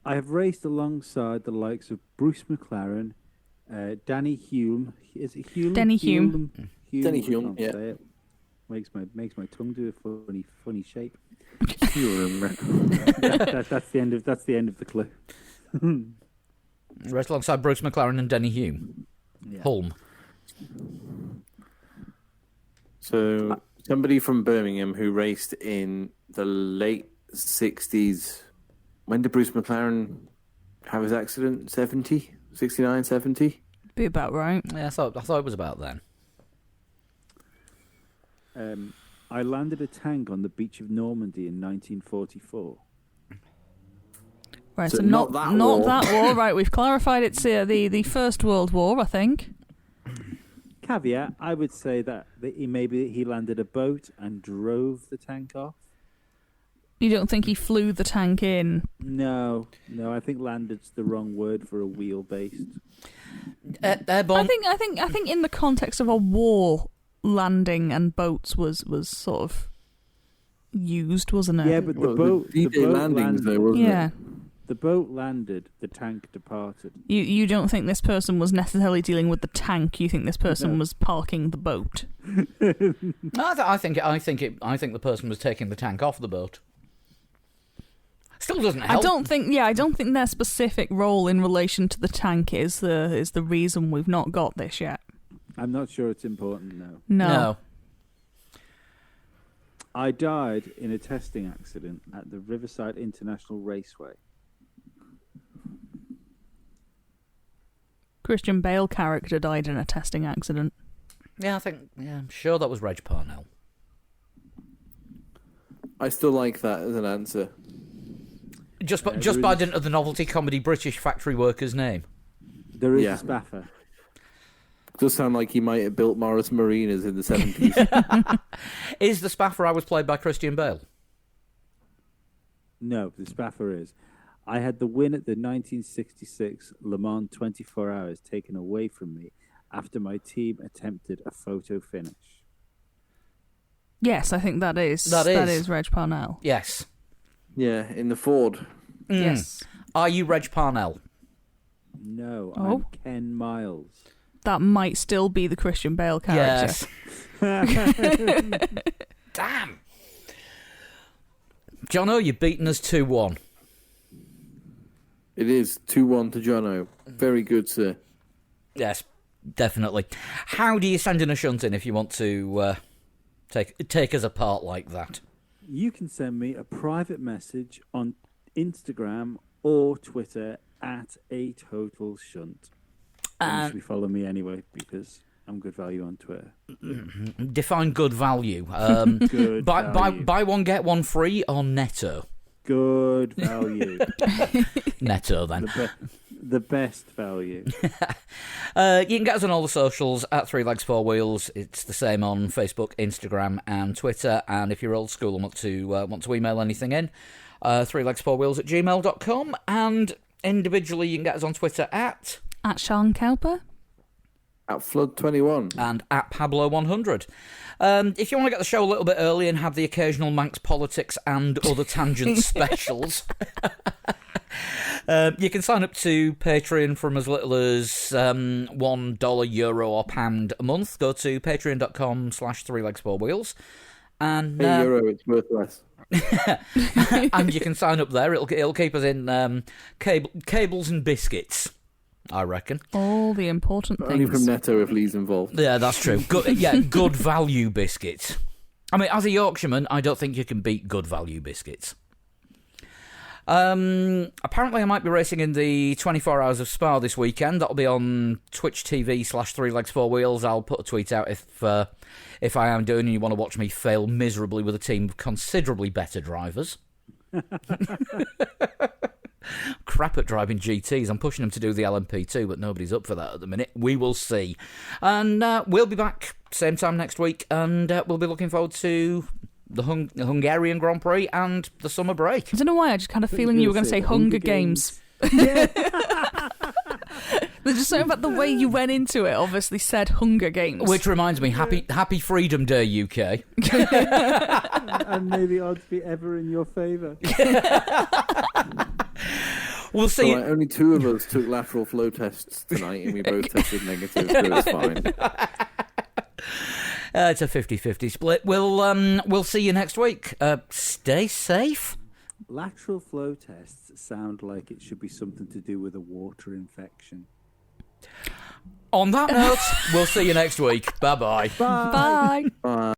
I have raced alongside the likes of Bruce McLaren, Danny Hume. Is it Hume? Denny Hume. Denny I Hume, can't yeah. say it. Makes my tongue do a funny shape. That's That's the end of the clue. Race alongside Bruce McLaren and Denny Hume. Yeah. Hulme. So somebody from Birmingham who raced in the late 60s. When did Bruce McLaren have his accident? 70? 69, 70? Be about right. Yeah, I thought it was about then. I landed a tank on the beach of Normandy in 1944. Right, So so not not that war. that war. Right, we've clarified it's the First World War, I think. Caveat: I would say that he landed a boat and drove the tank off. You don't think he flew the tank in? No, I think landed's the wrong word for a wheel-based. Airborne. I think in the context of a war, landing and boats was sort of used, wasn't it? Yeah, but the boat landings, landed. though, wasn't Yeah. it? The boat landed, the tank departed. You don't think this person was necessarily dealing with the tank? You think this person No. was parking the boat? I think the person was taking the tank off the boat. Still doesn't help. I don't think their specific role in relation to the tank is the reason we've not got this yet. I'm not sure it's important, no. No. I died in a testing accident at the Riverside International Raceway. Christian Bale character died in a testing accident. Yeah, I'm sure that was Reg Parnell. I still like that as an answer. Just by there dint of the novelty comedy British factory worker's name. There is Yeah. a spaffer. Does sound like he might have built Morris Marinas in the 70s. Is the Spaffer I was played by Christian Bale? No, the spaffer is. I had the win at the 1966 Le Mans 24 Hours taken away from me after my team attempted a photo finish. Yes, I think that is Reg Parnell. Yes. Yeah, in the Ford. Yes. Are you Reg Parnell? No, Oh. I'm Ken Miles. That might still be the Christian Bale character. Yes. Damn. Jono, you've beaten us 2-1. It is 2-1 to Jono. Very good, sir. Yes, definitely. How do you send in a shunt in if you want to take us apart like that? You can send me a private message on Instagram or Twitter at a total shunt. You should follow me anyway because I'm good value on Twitter. Define good value. Good value. Buy one, get one free or netto? Good value. Netto, then. The best value. You can get us on all the socials at 3 Legs 4 Wheels. It's the same on Facebook, Instagram, and Twitter. And if you're old school and want to email anything in, 3legs4wheels@gmail.com. And individually, you can get us on Twitter at Sean Cowper. At Flood21. and at Pablo100. If you want to get the show a little bit early and have the occasional Manx politics and other tangent specials, you can sign up to Patreon from as little as $1, euro or pound a month. Go to patreon.com/3legs4wheels. And Hey, euro, it's worth less. and you can sign up there. It'll keep us in cables and biscuits, I reckon. All the important Only things. from Netto if Lee's involved. Yeah, that's true. Good value biscuits. I mean, as a Yorkshireman, I don't think you can beat good value biscuits. Apparently, I might be racing in the 24 Hours of Spa this weekend. That'll be on Twitch TV/3legs4wheels. I'll put a tweet out if I am doing and you want to watch me fail miserably with a team of considerably better drivers. Crap at driving GTs. I'm pushing them to do the LMP2, but nobody's up for that at the minute. We will see. And we'll be back same time next week, and we'll be looking forward to the Hungarian Grand Prix and the summer break. I don't know why, I just had a feeling you were going to say Hunger Games. There's just something about the way you went into it, obviously said Hunger Games. Which reminds me, happy Freedom Day, UK. And may the odds be ever in your favour. We'll see. Right, only two of us took lateral flow tests tonight, and we both tested negative, so it's fine. It's a 50-50 split. We'll see you next week. Stay safe. Lateral flow tests sound like it should be something to do with a water infection. On that note, we'll see you next week. Bye-bye. Bye. Bye.